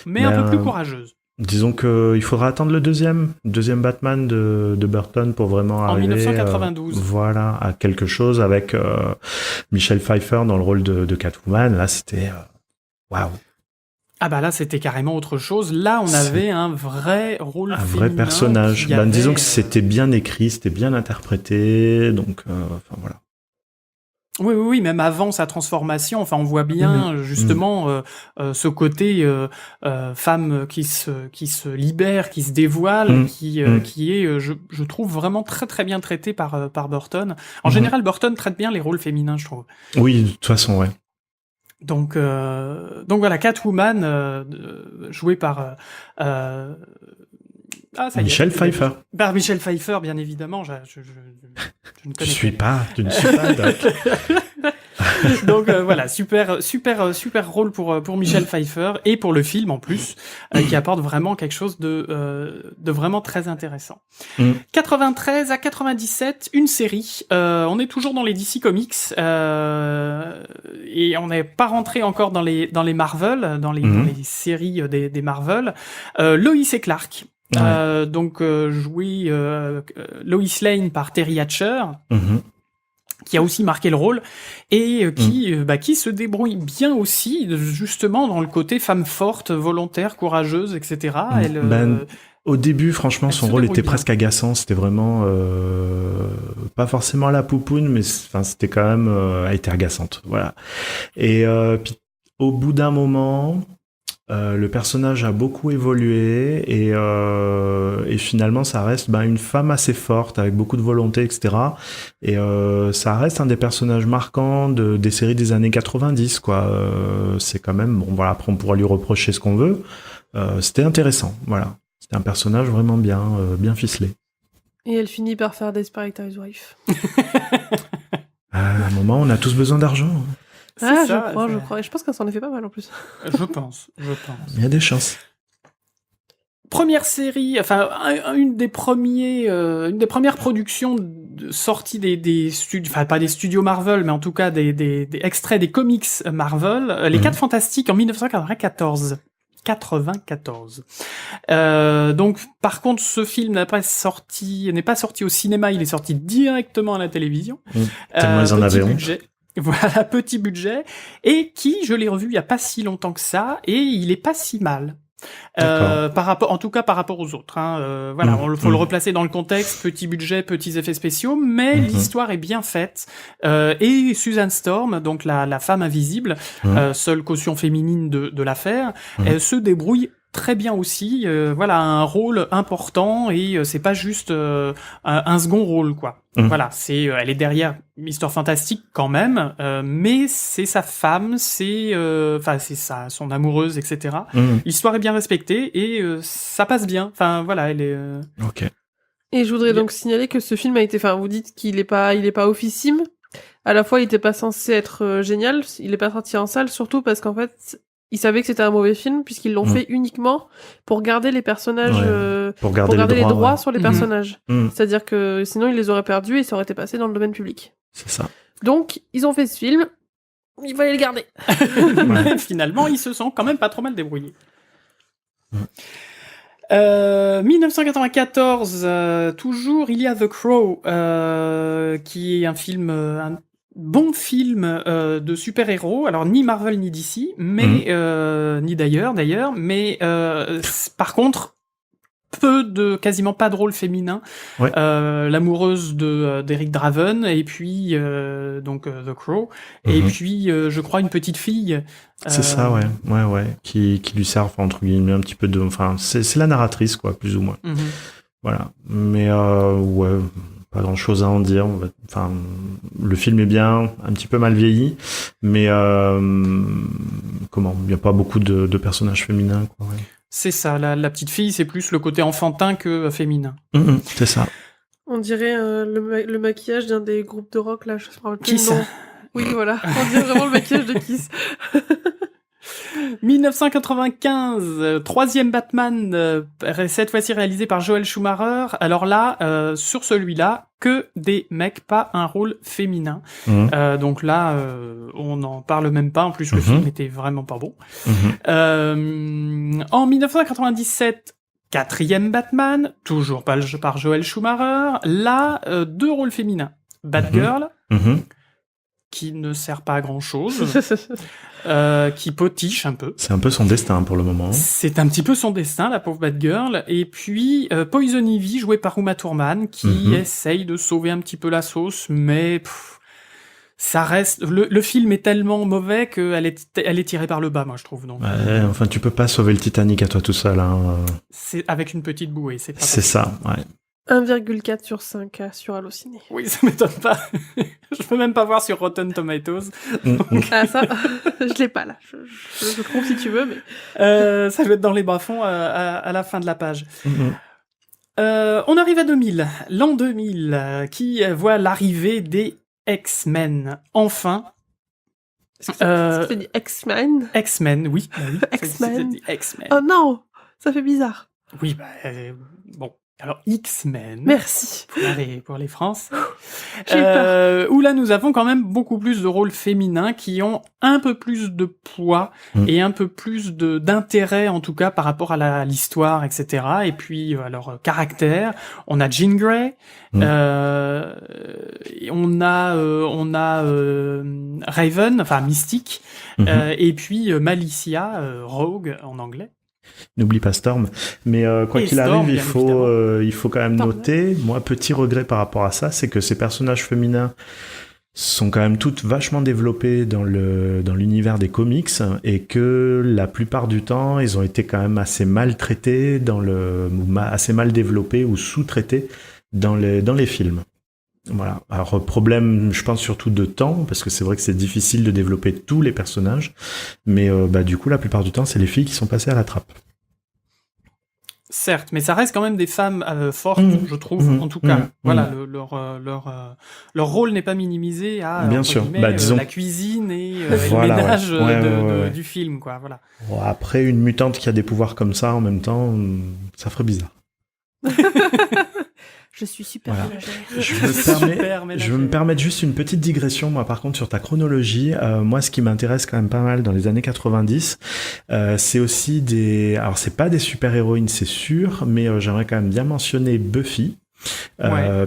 Mais un peu plus courageuse.
Disons qu'il faudra attendre le deuxième Batman de Burton pour vraiment arriver.
En 1992.
Voilà, à quelque chose avec Michelle Pfeiffer dans le rôle de Catwoman. Là, c'était waouh.
Ah bah là, c'était carrément autre chose. Là, on avait un vrai rôle féminin. Un vrai
personnage. Disons que c'était bien écrit, c'était bien interprété, donc enfin voilà.
Oui, même avant sa transformation, enfin, on voit bien justement ce côté femme qui se libère, qui se dévoile, qui est, je trouve, vraiment très très bien traité par Burton. En général, Burton traite bien les rôles féminins, je trouve.
Oui, de toute façon, ouais.
Donc voilà, Catwoman, jouée par
Michelle Pfeiffer.
Par Michelle Pfeiffer, bien évidemment. Je ne connais
tu ne suis pas, Doc.
Donc voilà, super rôle pour Michelle Pfeiffer et pour le film en plus, qui apporte vraiment quelque chose de vraiment très intéressant. 93 à 97, une série. On est toujours dans les DC Comics et on n'est pas rentré encore dans les Marvel, dans les séries des Marvel. Lois et Clark. Ouais. Donc joué Lois Lane par Terry Hatcher. Qui a aussi marqué le rôle et qui se débrouille bien aussi justement dans le côté femme forte, volontaire, courageuse, etc.
Au début, franchement, son rôle était presque agaçant. C'était vraiment pas forcément à la poupoune, mais c'était quand même elle était agaçante, voilà. Et puis au bout d'un moment, le personnage a beaucoup évolué et finalement ça reste une femme assez forte avec beaucoup de volonté, etc. Et ça reste un des personnages marquants des séries des années 90, quoi. C'est quand même bon. Voilà, après on pourra lui reprocher ce qu'on veut. C'était intéressant, voilà. C'était un personnage vraiment bien ficelé.
Et elle finit par faire Desperate Housewives.
À un moment, on a tous besoin d'argent.
Je crois. Je pense qu'elle s'en a fait pas mal en plus.
Je pense.
Il y a des chances.
Première série, enfin une des premières productions sorties des studios, enfin pas des studios Marvel, mais en tout cas des extraits des comics Marvel, les 4 Fantastiques en 1994. Donc par contre ce film n'est pas sorti au cinéma, il est sorti directement à la télévision.
Tellement ils en avaient
honte. Voilà, petit budget, et qui, je l'ai revu il y a pas si longtemps que ça, et il est pas si mal. En tout cas par rapport aux autres. Voilà, faut le replacer dans le contexte, petit budget, petits effets spéciaux, mais l'histoire est bien faite. Et Susan Storm, donc la femme invisible, seule caution féminine de l'affaire, elle se débrouille très bien aussi. Voilà, un rôle important et c'est pas juste un second rôle, quoi. Voilà, elle est derrière Mr. Fantastic quand même, mais c'est sa femme, c'est son amoureuse, etc. L'histoire est bien respectée et ça passe bien. Enfin voilà, elle est.
Ok.
Et je voudrais donc signaler que ce film a été. Enfin, vous dites qu'il est pas officime. À la fois, il était pas censé être génial. Il est pas sorti en salle, surtout parce qu'en fait, ils savaient que c'était un mauvais film puisqu'ils l'ont fait uniquement pour garder les personnages, pour garder les droits sur les personnages. C'est-à-dire que sinon ils les auraient perdus et ça aurait été passé dans le domaine public.
C'est ça.
Donc ils ont fait ce film, il fallait le garder.
Mais finalement ils se sont quand même pas trop mal débrouillés. 1994, toujours il y a The Crow, qui est un film bon film de super-héros, alors ni Marvel ni DC, mais ni d'ailleurs, mais par contre quasiment pas de rôle féminin.
Ouais.
L'amoureuse d'Eric Draven, et puis donc The Crow, et puis je crois une petite fille.
C'est ça, ouais, qui lui sert, enfin, entre guillemets, un petit peu de, enfin, c'est la narratrice, quoi, plus ou moins. Voilà. Mais ouais, pas grand chose à en dire. Enfin, le film est bien, un petit peu mal vieilli, mais il n'y a pas beaucoup de personnages féminins, quoi. Ouais.
C'est ça, la petite fille, c'est plus le côté enfantin que féminin.
C'est ça.
On dirait le maquillage d'un des groupes de rock, là, je me rappelle plus
Kiss.
le nom. Oui, voilà, on dirait vraiment le maquillage de Kiss.
1995, troisième Batman, cette fois-ci réalisé par Joel Schumacher. Alors là, sur celui-là, que des mecs, pas un rôle féminin. Donc là, on n'en parle même pas. En plus, le film était vraiment pas bon. En 1997, quatrième Batman, toujours par Joel Schumacher. Là, 2 rôles féminins. Batgirl, qui ne sert pas à grand-chose, qui potiche un peu.
C'est un peu son destin pour le moment.
C'est un petit peu son destin, la pauvre Batgirl. Et puis Poison Ivy, jouée par Uma Thurman, qui essaye de sauver un petit peu la sauce, mais ça reste. Le film est tellement mauvais qu'elle est tirée par le bas, moi je trouve. Donc.
Ouais, enfin, tu peux pas sauver le Titanic à toi tout seul. Hein.
C'est avec une petite bouée, c'est pas
C'est ça, ouais.
1,4 sur 5 sur Allociné.
Oui, ça m'étonne pas. Je peux même pas voir sur Rotten Tomatoes.
Ah ça, je l'ai pas là. Je trouve si tu veux, mais...
ça doit être dans les bas-fonds à la fin de la page. On arrive à 2000. L'an 2000, qui voit l'arrivée des X-Men. Enfin.
Ça fait dit X-Men.
X-Men, oui.
X-Men.
X-Men.
Oh non, ça fait bizarre.
Oui, bon. Alors, X-Men.
Merci.
Pour les Français.
J'ai peur.
Où là, nous avons quand même beaucoup plus de rôles féminins qui ont un peu plus de poids et un peu plus d'intérêt, en tout cas, par rapport à l'histoire, etc. Et puis, à leur caractère. On a Jean Grey. On a Raven, enfin, Mystique. Et puis, Malicia, Rogue, en anglais.
N'oublie pas Storm. Mais quoi qu'il
Storm,
arrive, il faut quand même
Storm,
noter, moi, petit regret par rapport à ça, c'est que ces personnages féminins sont quand même toutes vachement développées dans l'univers des comics et que la plupart du temps, ils ont été quand même assez mal traités assez mal développés ou sous-traités dans les films. Voilà. Alors, problème, je pense surtout de temps, parce que c'est vrai que c'est difficile de développer tous les personnages, mais du coup, la plupart du temps, c'est les filles qui sont passées à la trappe.
Certes, mais ça reste quand même des femmes fortes, je trouve, en tout cas. Voilà, leur rôle n'est pas minimisé à
bien sûr. Disons...
la cuisine et
voilà,
le ménage
ouais.
du film, quoi. Voilà.
Bon, après, une mutante qui a des pouvoirs comme ça en même temps, ça ferait bizarre.
Je suis super ménagère.
Je veux me permettre juste une petite digression, moi, par contre, sur ta chronologie. Moi, ce qui m'intéresse quand même pas mal dans les années 90, c'est aussi alors c'est pas des super-héroïnes, c'est sûr, mais j'aimerais quand même bien mentionner Buffy.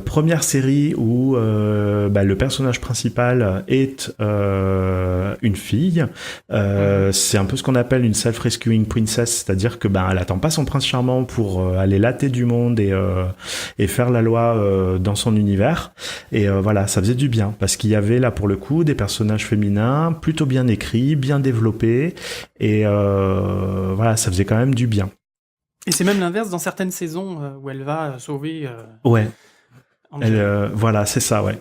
Première série où le personnage principal est une fille. C'est un peu ce qu'on appelle une self-rescuing princess, c'est-à-dire que elle attend pas son prince charmant pour aller latter du monde et faire la loi dans son univers. Et voilà, ça faisait du bien parce qu'il y avait là pour le coup des personnages féminins plutôt bien écrits, bien développés et voilà, ça faisait quand même du bien.
Et c'est même l'inverse dans certaines saisons où elle va sauver.
Ouais. Voilà, c'est ça, ouais.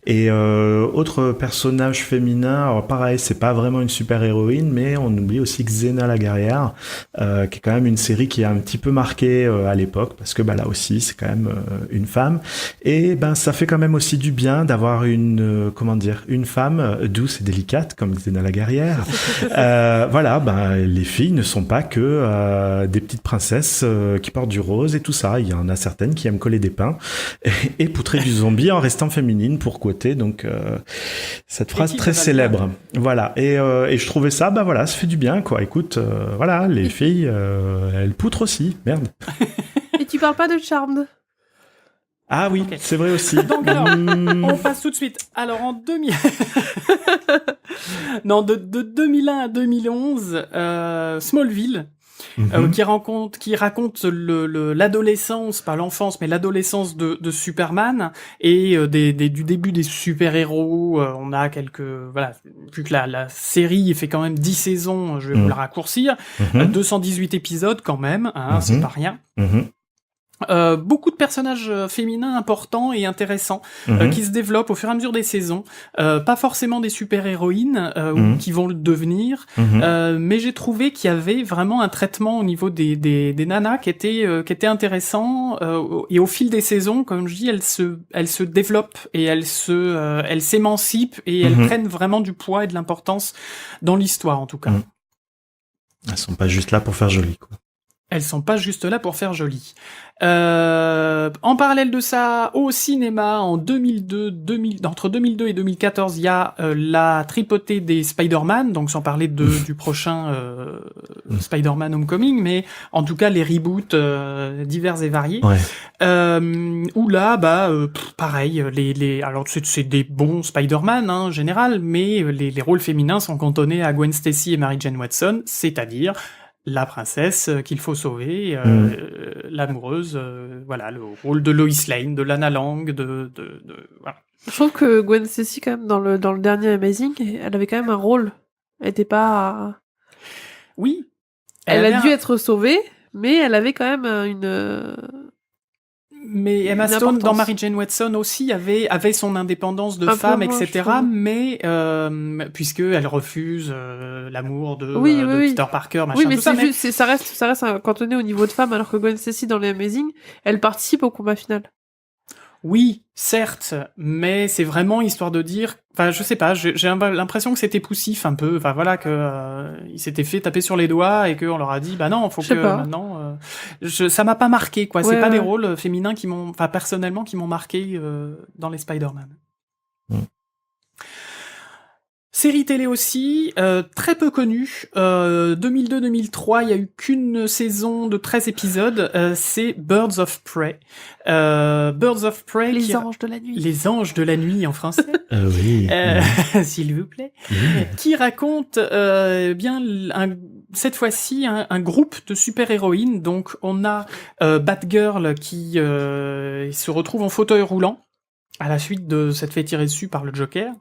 Et autre personnage féminin, alors pareil, c'est pas vraiment une super héroïne, mais on oublie aussi Xena la guerrière, qui est quand même une série qui a un petit peu marqué à l'époque, parce que là aussi, c'est quand même une femme. Et ça fait quand même aussi du bien d'avoir une femme douce et délicate comme Xena la guerrière. Voilà, les filles ne sont pas que des petites princesses qui portent du rose et tout ça. Il y en a certaines qui aiment coller des pains et poutrer du zombie en restant féminine pour quoter, donc cette phrase très célèbre. Voilà, et je trouvais ça, ça fait du bien, quoi. Écoute, voilà, les filles, elles poutrent aussi, merde.
Et tu parles pas de Charmed?
Ah oui,
Ok.
c'est vrai aussi.
Donc alors, on passe tout de suite. Alors en 2000... non, de 2001 à 2011, Smallville,
Mhm.
qui raconte l'adolescence, pas l'enfance, mais l'adolescence de Superman et du début des super-héros. On a voilà, vu que la série fait quand même 10 saisons, je vais vous la raccourcir.
Mhm.
218 épisodes quand même, hein, c'est
Mhm.
pas rien.
Mhm.
Beaucoup de personnages féminins importants et intéressants
Mhm.
qui se développent au fur et à mesure des saisons. Pas forcément des super-héroïnes ou
Mhm.
qui vont le devenir,
Mhm.
mais j'ai trouvé qu'il y avait vraiment un traitement au niveau des nanas qui était intéressant. Et au fil des saisons, comme je dis, elles se développent et elles s'émancipent et elles
Mhm.
prennent vraiment du poids et de l'importance dans l'histoire en tout cas.
Mhm. Elles sont pas juste là pour faire joli, quoi.
Elles sont pas juste là pour faire joli. En parallèle de ça, au cinéma, en 2002, entre 2002 et 2014, il y a la tripotée des Spider-Man, donc sans parler du prochain Spider-Man Homecoming, mais en tout cas les reboots divers et variés.
Ouais.
Où là, pareil, alors c'est des bons Spider-Man hein, en général, mais les rôles féminins sont cantonnés à Gwen Stacy et Mary Jane Watson, c'est-à-dire la princesse qu'il faut sauver, l'amoureuse, voilà, le rôle de Lois Lane, de Lana Lang, voilà.
Je trouve que Gwen Stacy, quand même, dans le dernier Amazing, elle avait quand même un rôle. Elle était pas...
Oui.
Elle a
avait
dû être sauvée, mais elle avait quand même une...
Mais Emma
Une
Stone, dans
importance.
Mary Jane Watson aussi, avait son indépendance de
Un peu
femme,
moins, je
etc.
trouve.
Mais puisque elle refuse l'amour de
Oui,
de
oui.
Peter Parker, machin,
Oui, mais
tout ça.
c'est juste, ça reste cantonné au niveau de femme, alors que Gwen Stacy, dans les Amazing, elle participe au combat final.
Oui, certes, mais c'est vraiment histoire de dire. Enfin, je sais pas. J'ai l'impression que c'était poussif un peu. Enfin voilà que ils s'étaient fait taper sur les doigts et qu'on leur a dit bah non, faut
Je sais
que
pas.
maintenant. Ça m'a pas marqué quoi.
Ouais,
C'est pas des
ouais.
rôles féminins qui m'ont, enfin personnellement, qui m'ont marqué dans les Spider-Man.
Mm.
Série télé aussi, très peu connue. 2002-2003, il y a eu qu'une saison de 13 épisodes. C'est Birds of Prey. Birds of Prey.
Les anges de la nuit.
Les anges de la nuit en français.
Oui.
S'il vous plaît.
Oui.
Qui raconte cette fois-ci un groupe de super-héroïnes. Donc on a Batgirl qui se retrouve en fauteuil roulant à la suite de s'être fait tirer dessus par le Joker.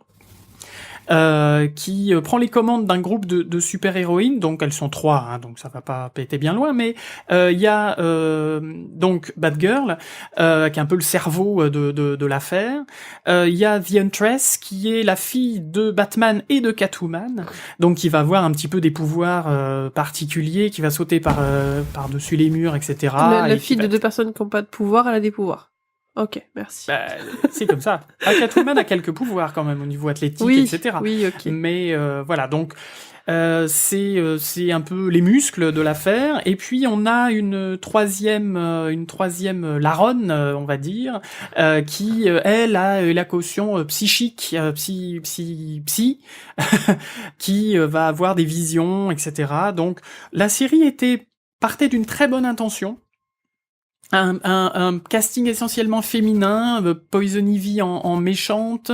Qui prend les commandes d'un groupe de super-héroïnes, donc elles sont 3, hein, donc ça va pas péter bien loin, mais il y a donc Batgirl, qui est un peu le cerveau de l'affaire. Il y a The Huntress, qui est la fille de Batman et de Catwoman, donc qui va avoir un petit peu des pouvoirs particuliers, qui va sauter par-dessus les murs, etc.
La
et qui
fille
va
de deux personnes qui n'ont pas de pouvoir, elle a des pouvoirs. Ok, merci.
Bah, c'est comme ça. Catwoman a quelques pouvoirs quand même au niveau athlétique,
oui,
etc.
oui, ok.
Mais voilà, donc c'est un peu les muscles de l'affaire. Et puis on a une troisième Laronne, on va dire, qui elle a la caution psychique, qui va avoir des visions, etc. Donc la série partait d'une très bonne intention. Un casting essentiellement féminin, Poison Ivy en méchante,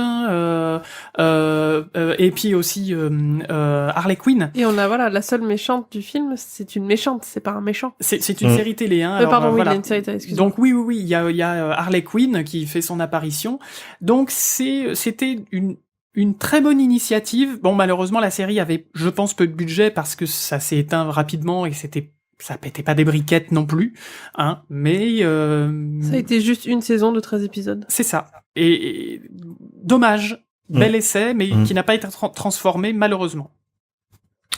et puis aussi Harley Quinn.
Et on a, voilà, la seule méchante du film, c'est une méchante, c'est pas un méchant.
C'est une série télé, hein. Alors,
Pardon, oui,
voilà.
il y a une série télé, excuse-moi.
Donc oui, il y a Harley Quinn qui fait son apparition. Donc c'était une très bonne initiative. Bon, malheureusement, la série avait, je pense, peu de budget parce que ça s'est éteint rapidement et ça pétait pas des briquettes non plus, hein, mais
Ça a été juste une saison de 13 épisodes.
c'est ça. Et dommage, bel essai, mais qui n'a pas été transformé malheureusement.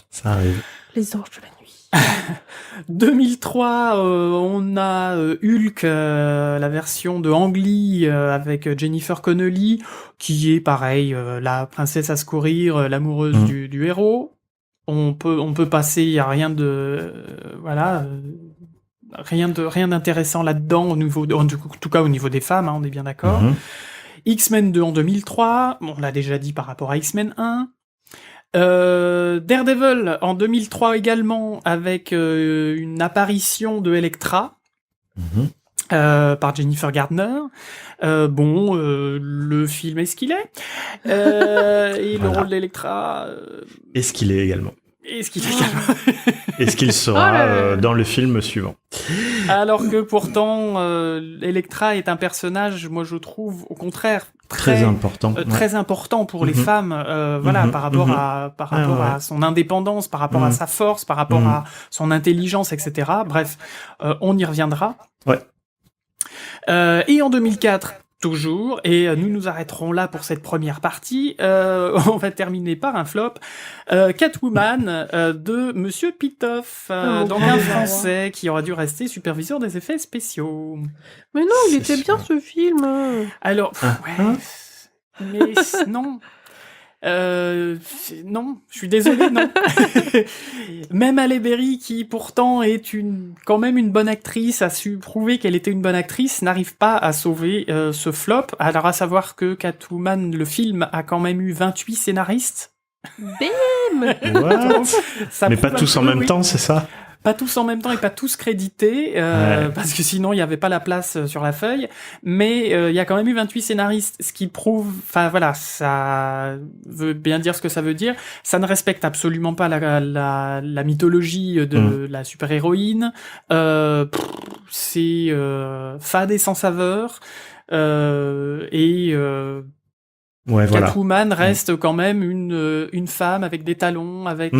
Ça arrive.
Les anges de la nuit.
2003, on a Hulk, la version de Ang Lee avec Jennifer Connelly, qui est pareil, la princesse à secourir, l'amoureuse du héros. On peut passer, il y a rien de rien d'intéressant là-dedans en tout cas au niveau des femmes, hein, on est bien d'accord. X-Men 2 en 2003, on l'a déjà dit par rapport à X-Men 1. Daredevil en 2003 également avec une apparition de Elektra. par Jennifer Gardner. Le film est ce qu'il est. Et le rôle d'Electra...
Est-ce qu'il est également.
Est-ce qu'il est également.
Est-ce qu'il sera dans le film suivant.
Alors que pourtant, Electra est un personnage, moi je trouve, au contraire, très
important.
Très important pour les femmes, par rapport à son indépendance, par rapport à sa force, par rapport à son intelligence, etc. Bref, on y reviendra.
Ouais.
Et en 2004, toujours, et nous nous arrêterons là pour cette première partie, on va terminer par un flop, Catwoman de Monsieur Pitoff, donc un Français qui aurait dû rester superviseur des effets spéciaux.
Mais non, il était bien ce film.
Alors, mais non. Non, je suis désolé, non. Même Halle Berry, qui pourtant est quand même une bonne actrice, a su prouver qu'elle était une bonne actrice, n'arrive pas à sauver ce flop. Alors à savoir que Catwoman, le film, a quand même eu 28 scénaristes.
Bim.
Mais pas tous en même temps, c'est ça?
Pas tous en même temps et pas tous crédités, parce que sinon il n'y avait pas la place sur la feuille. Mais il y a quand même eu 28 scénaristes, ce qui prouve, ça veut bien dire ce que ça veut dire. Ça ne respecte absolument pas la mythologie de la super-héroïne. C'est fade et sans saveur. Catwoman reste quand même une femme avec des talons, avec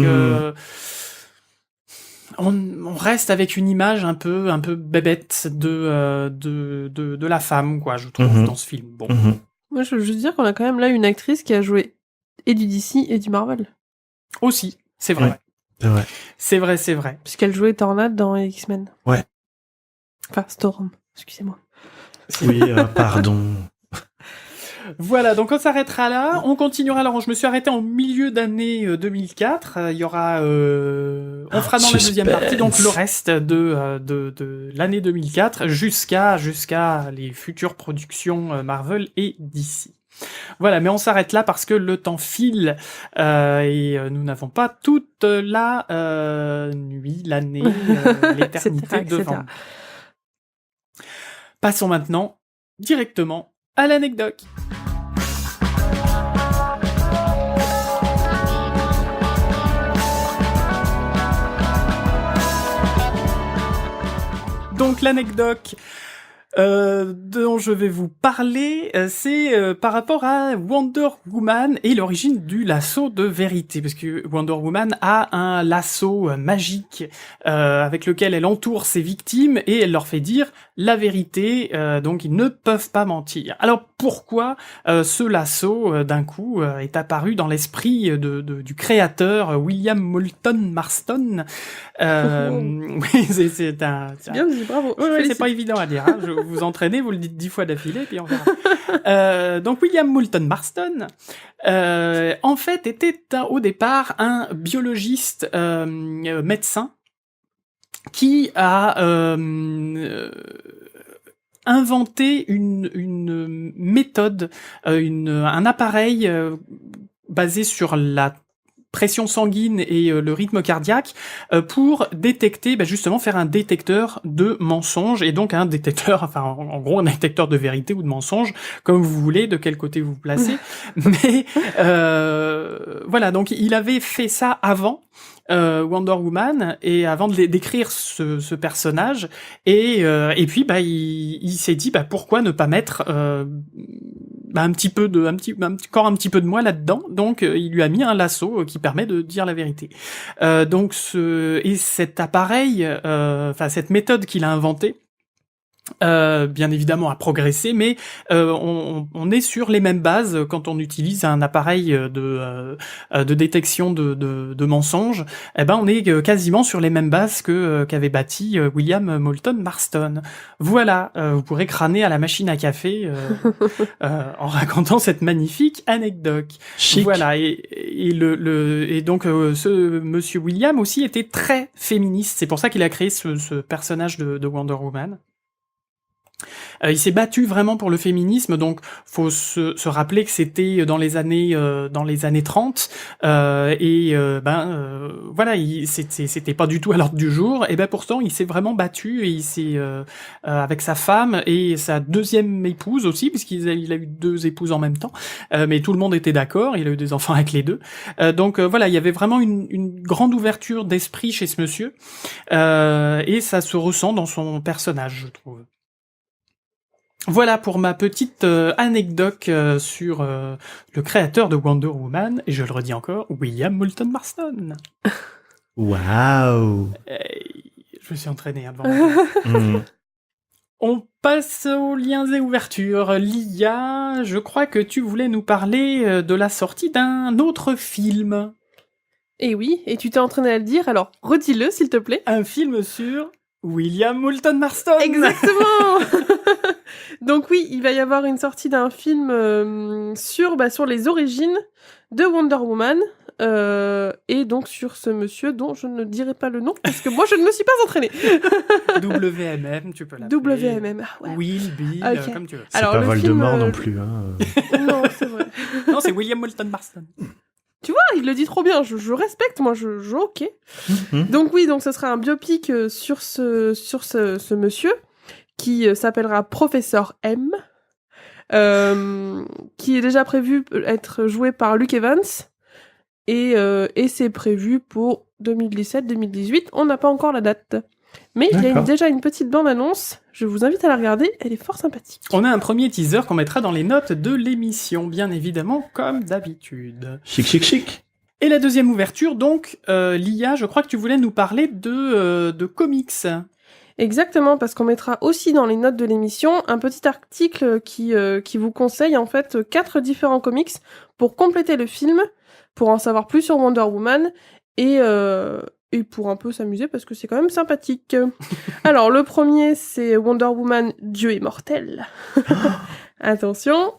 on reste avec une image un peu bébête de la femme, quoi, je trouve, dans ce film. Bon.
Moi, je veux juste dire qu'on a quand même là une actrice qui a joué et du DC et du Marvel.
Aussi, c'est vrai.
Ouais.
C'est vrai.
Puisqu'elle jouait Tornade dans X-Men.
Ouais.
Enfin, Storm, excusez-moi.
Oui, pardon.
Voilà, donc on s'arrêtera là. On continuera. Alors, je me suis arrêté en milieu d'année 2004. Il y aura, on fera dans la deuxième partie donc le reste de l'année 2004 jusqu'à les futures productions Marvel et DC. Voilà, mais on s'arrête là parce que le temps file et nous n'avons pas toute la nuit, l'année, l'éternité devant. Passons maintenant directement à l'anecdote. Donc l'anecdote dont je vais vous parler, c'est par rapport à Wonder Woman et l'origine du lasso de vérité, parce que Wonder Woman a un lasso magique avec lequel elle entoure ses victimes et elle leur fait dire la vérité, donc ils ne peuvent pas mentir. Alors pourquoi ce lasso d'un coup est apparu dans l'esprit du créateur William Moulton Marston? Oui, c'est un
bien dit, bravo.
Oui, c'est pas évident à dire. Hein. Vous entraînez, vous le dites 10 fois d'affilée, puis on verra. Donc William Moulton Marston, en fait, était au départ un biologiste médecin qui a inventé une méthode, un appareil basé sur la pression sanguine et le rythme cardiaque pour détecter, justement faire un détecteur de mensonges et donc un détecteur, enfin en gros un détecteur de vérité ou de mensonge, comme vous voulez, de quel côté vous placez. Mais voilà, donc il avait fait ça avant Wonder Woman et avant d'écrire ce personnage et puis il s'est dit pourquoi ne pas mettre un petit peu de moi là-dedans, donc il lui a mis un lasso qui permet de dire la vérité. Donc cet appareil, cette méthode qu'il a inventée, bien évidemment a progressé, mais on est sur les mêmes bases quand on utilise un appareil de détection de mensonges. On est quasiment sur les mêmes bases qu'avait bâti William Moulton Marston. Voilà, vous pourrez crâner à la machine à café en racontant cette magnifique anecdote.
Chic.
Voilà, et donc ce monsieur William aussi était très féministe. C'est pour ça qu'il a créé ce personnage de Wonder Woman. Il s'est battu vraiment pour le féminisme, donc faut se rappeler que c'était dans les années 30, voilà, c'était pas du tout à l'ordre du jour, et ben pourtant il s'est vraiment battu et il s'est avec sa femme et sa deuxième épouse aussi, puisqu'il a eu 2 épouses en même temps, mais tout le monde était d'accord, il a eu des enfants avec les 2, donc voilà, il y avait vraiment une grande ouverture d'esprit chez ce monsieur, et ça se ressent dans son personnage, je trouve. Voilà pour ma petite anecdote sur le créateur de Wonder Woman, et je le redis encore, William Moulton Marston.
Waouh.
Je me suis entraîné devant. On passe aux liens et ouvertures. Lia, je crois que tu voulais nous parler de la sortie d'un autre film.
Et oui, et tu t'es entraîné à le dire, alors redis-le s'il te plaît.
Un film sur William Moulton Marston.
Exactement. Donc oui, il va y avoir une sortie d'un film sur les origines de Wonder Woman, et donc sur ce monsieur dont je ne dirai pas le nom parce que moi je ne me suis pas entraînée.
WMM, tu peux l'appeler.
WMM, ouais.
Will, Bill,
Ok.
comme tu veux.
C'est
Alors,
pas
le
Voldemort
film,
non plus.
Non, c'est vrai.
Non, c'est William Moulton Marston.
Tu vois, il le dit trop bien, je respecte, moi, ok. Donc oui, donc ce sera un biopic sur ce monsieur qui s'appellera Professeur M, qui est déjà prévu être joué par Luke Evans, et c'est prévu pour 2017-2018, on n'a pas encore la date. Mais il y a
D'accord.
déjà une petite bande-annonce, je vous invite à la regarder, elle est fort sympathique.
On a un premier teaser qu'on mettra dans les notes de l'émission, bien évidemment, comme d'habitude.
Chic, chic, chic.
Et la deuxième ouverture, donc, Lia, je crois que tu voulais nous parler de comics.
Exactement, parce qu'on mettra aussi dans les notes de l'émission un petit article qui vous conseille en fait 4 différents comics pour compléter le film, pour en savoir plus sur Wonder Woman et pour un peu s'amuser parce que c'est quand même sympathique. Alors le premier c'est Wonder Woman Dieu immortel. Attention.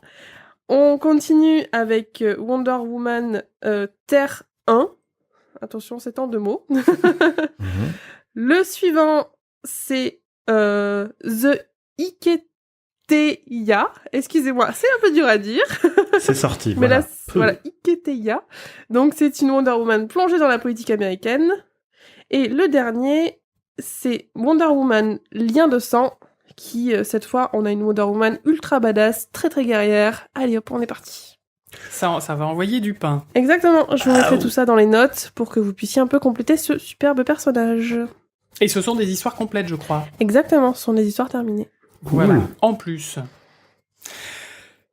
On continue avec Wonder Woman Terre 1. Attention, c'est en 2 mots. Le suivant c'est The Iketeia. Excusez-moi, c'est un peu dur à dire.
C'est sorti.
Mais
Voilà.
là, voilà, Iketeia. Donc, c'est une Wonder Woman plongée dans la politique américaine. Et le dernier, c'est Wonder Woman Lien de sang, qui, cette fois, on a une Wonder Woman ultra badass, très très guerrière. Allez hop, on est parti.
Ça va envoyer du pain.
Exactement, je vous mettrai tout ça dans les notes pour que vous puissiez un peu compléter ce superbe personnage.
Et ce sont des histoires complètes, je crois.
Exactement, ce sont des histoires terminées.
Cool.
Voilà, en plus.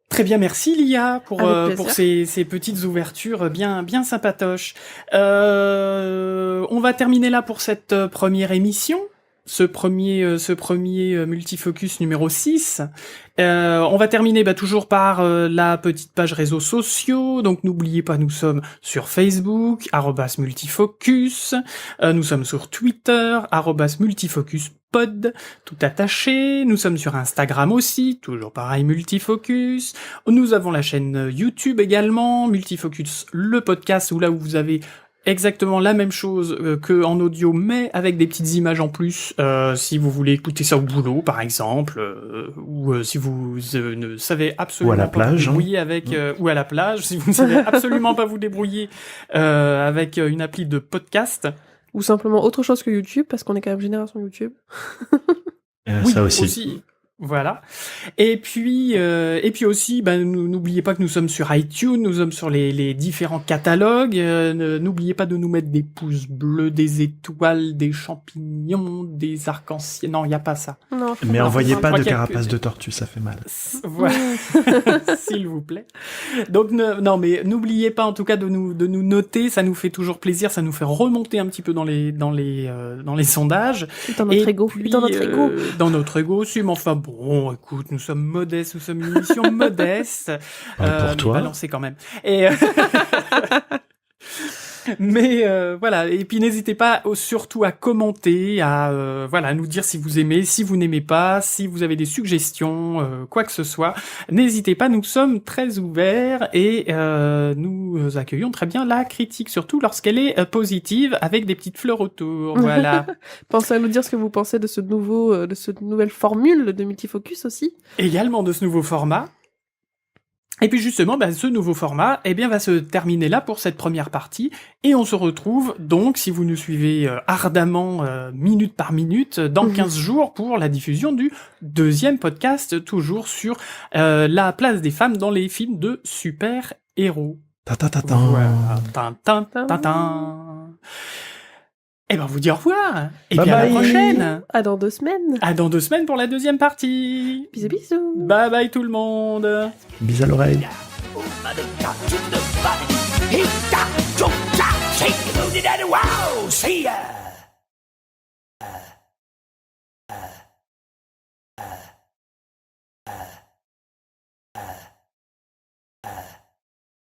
Très bien, merci Lia pour ces petites ouvertures bien sympatoches. On va terminer là pour cette première émission. Ce premier multifocus numéro 6. On va terminer toujours par la petite page réseaux sociaux. Donc n'oubliez pas, nous sommes sur Facebook, @multifocus. Nous sommes sur Twitter, @multifocuspod, tout attaché. Nous sommes sur Instagram aussi, toujours pareil, Multifocus. Nous avons la chaîne YouTube également, Multifocus, le podcast, où là où vous avez exactement la même chose que en audio, mais avec des petites images en plus, si vous voulez écouter ça au boulot, par exemple, ou si vous ne savez absolument
Ou à la
pas vous
plage,
débrouiller avec, ou à la plage, si vous ne savez absolument pas vous débrouiller avec une appli de podcast.
Ou simplement autre chose que YouTube, parce qu'on est quand même génération YouTube.
Oui,
Ça aussi.
Voilà. Et puis aussi, n'oubliez pas que nous sommes sur iTunes, nous sommes sur les différents catalogues. N'oubliez pas de nous mettre des pouces bleus, des étoiles, des champignons, des arcs-en-ciel. Non, il y a pas ça.
Non,
Mais envoyez pas de
qu'il y a
carapace
que-
de tortue, ça fait mal.
Voilà, s'il vous plaît. Donc non, mais n'oubliez pas en tout cas de nous noter. Ça nous fait toujours plaisir, ça nous fait remonter un petit peu dans les sondages.
Dans notre
Et
ego.
puis,
Dans notre ego.
Dans notre ego aussi, mais enfin bon, écoute, nous sommes modestes, nous sommes une émission modeste.
Pour
mais
toi.
balancez quand même. Et Mais voilà, et puis n'hésitez pas surtout à commenter, à nous dire si vous aimez, si vous n'aimez pas, si vous avez des suggestions, quoi que ce soit. N'hésitez pas, nous sommes très ouverts et nous accueillons très bien la critique, surtout lorsqu'elle est positive, avec des petites fleurs autour. Voilà.
Pensez à nous dire ce que vous pensez de cette nouvelle formule de multifocus aussi.
Également de ce nouveau format. Et puis justement, ce nouveau format, va se terminer là pour cette première partie, et on se retrouve donc, si vous nous suivez ardemment, minute par minute, dans 15 jours pour la diffusion du deuxième podcast, toujours sur la place des femmes dans les films de super-héros. Voilà. On vous dit au revoir, et puis à la prochaine.
À dans 2 semaines.
À dans 2 semaines pour la deuxième partie.
Bisous bisous.
Bye bye tout le monde.
Bis à l'oreille.
See ya!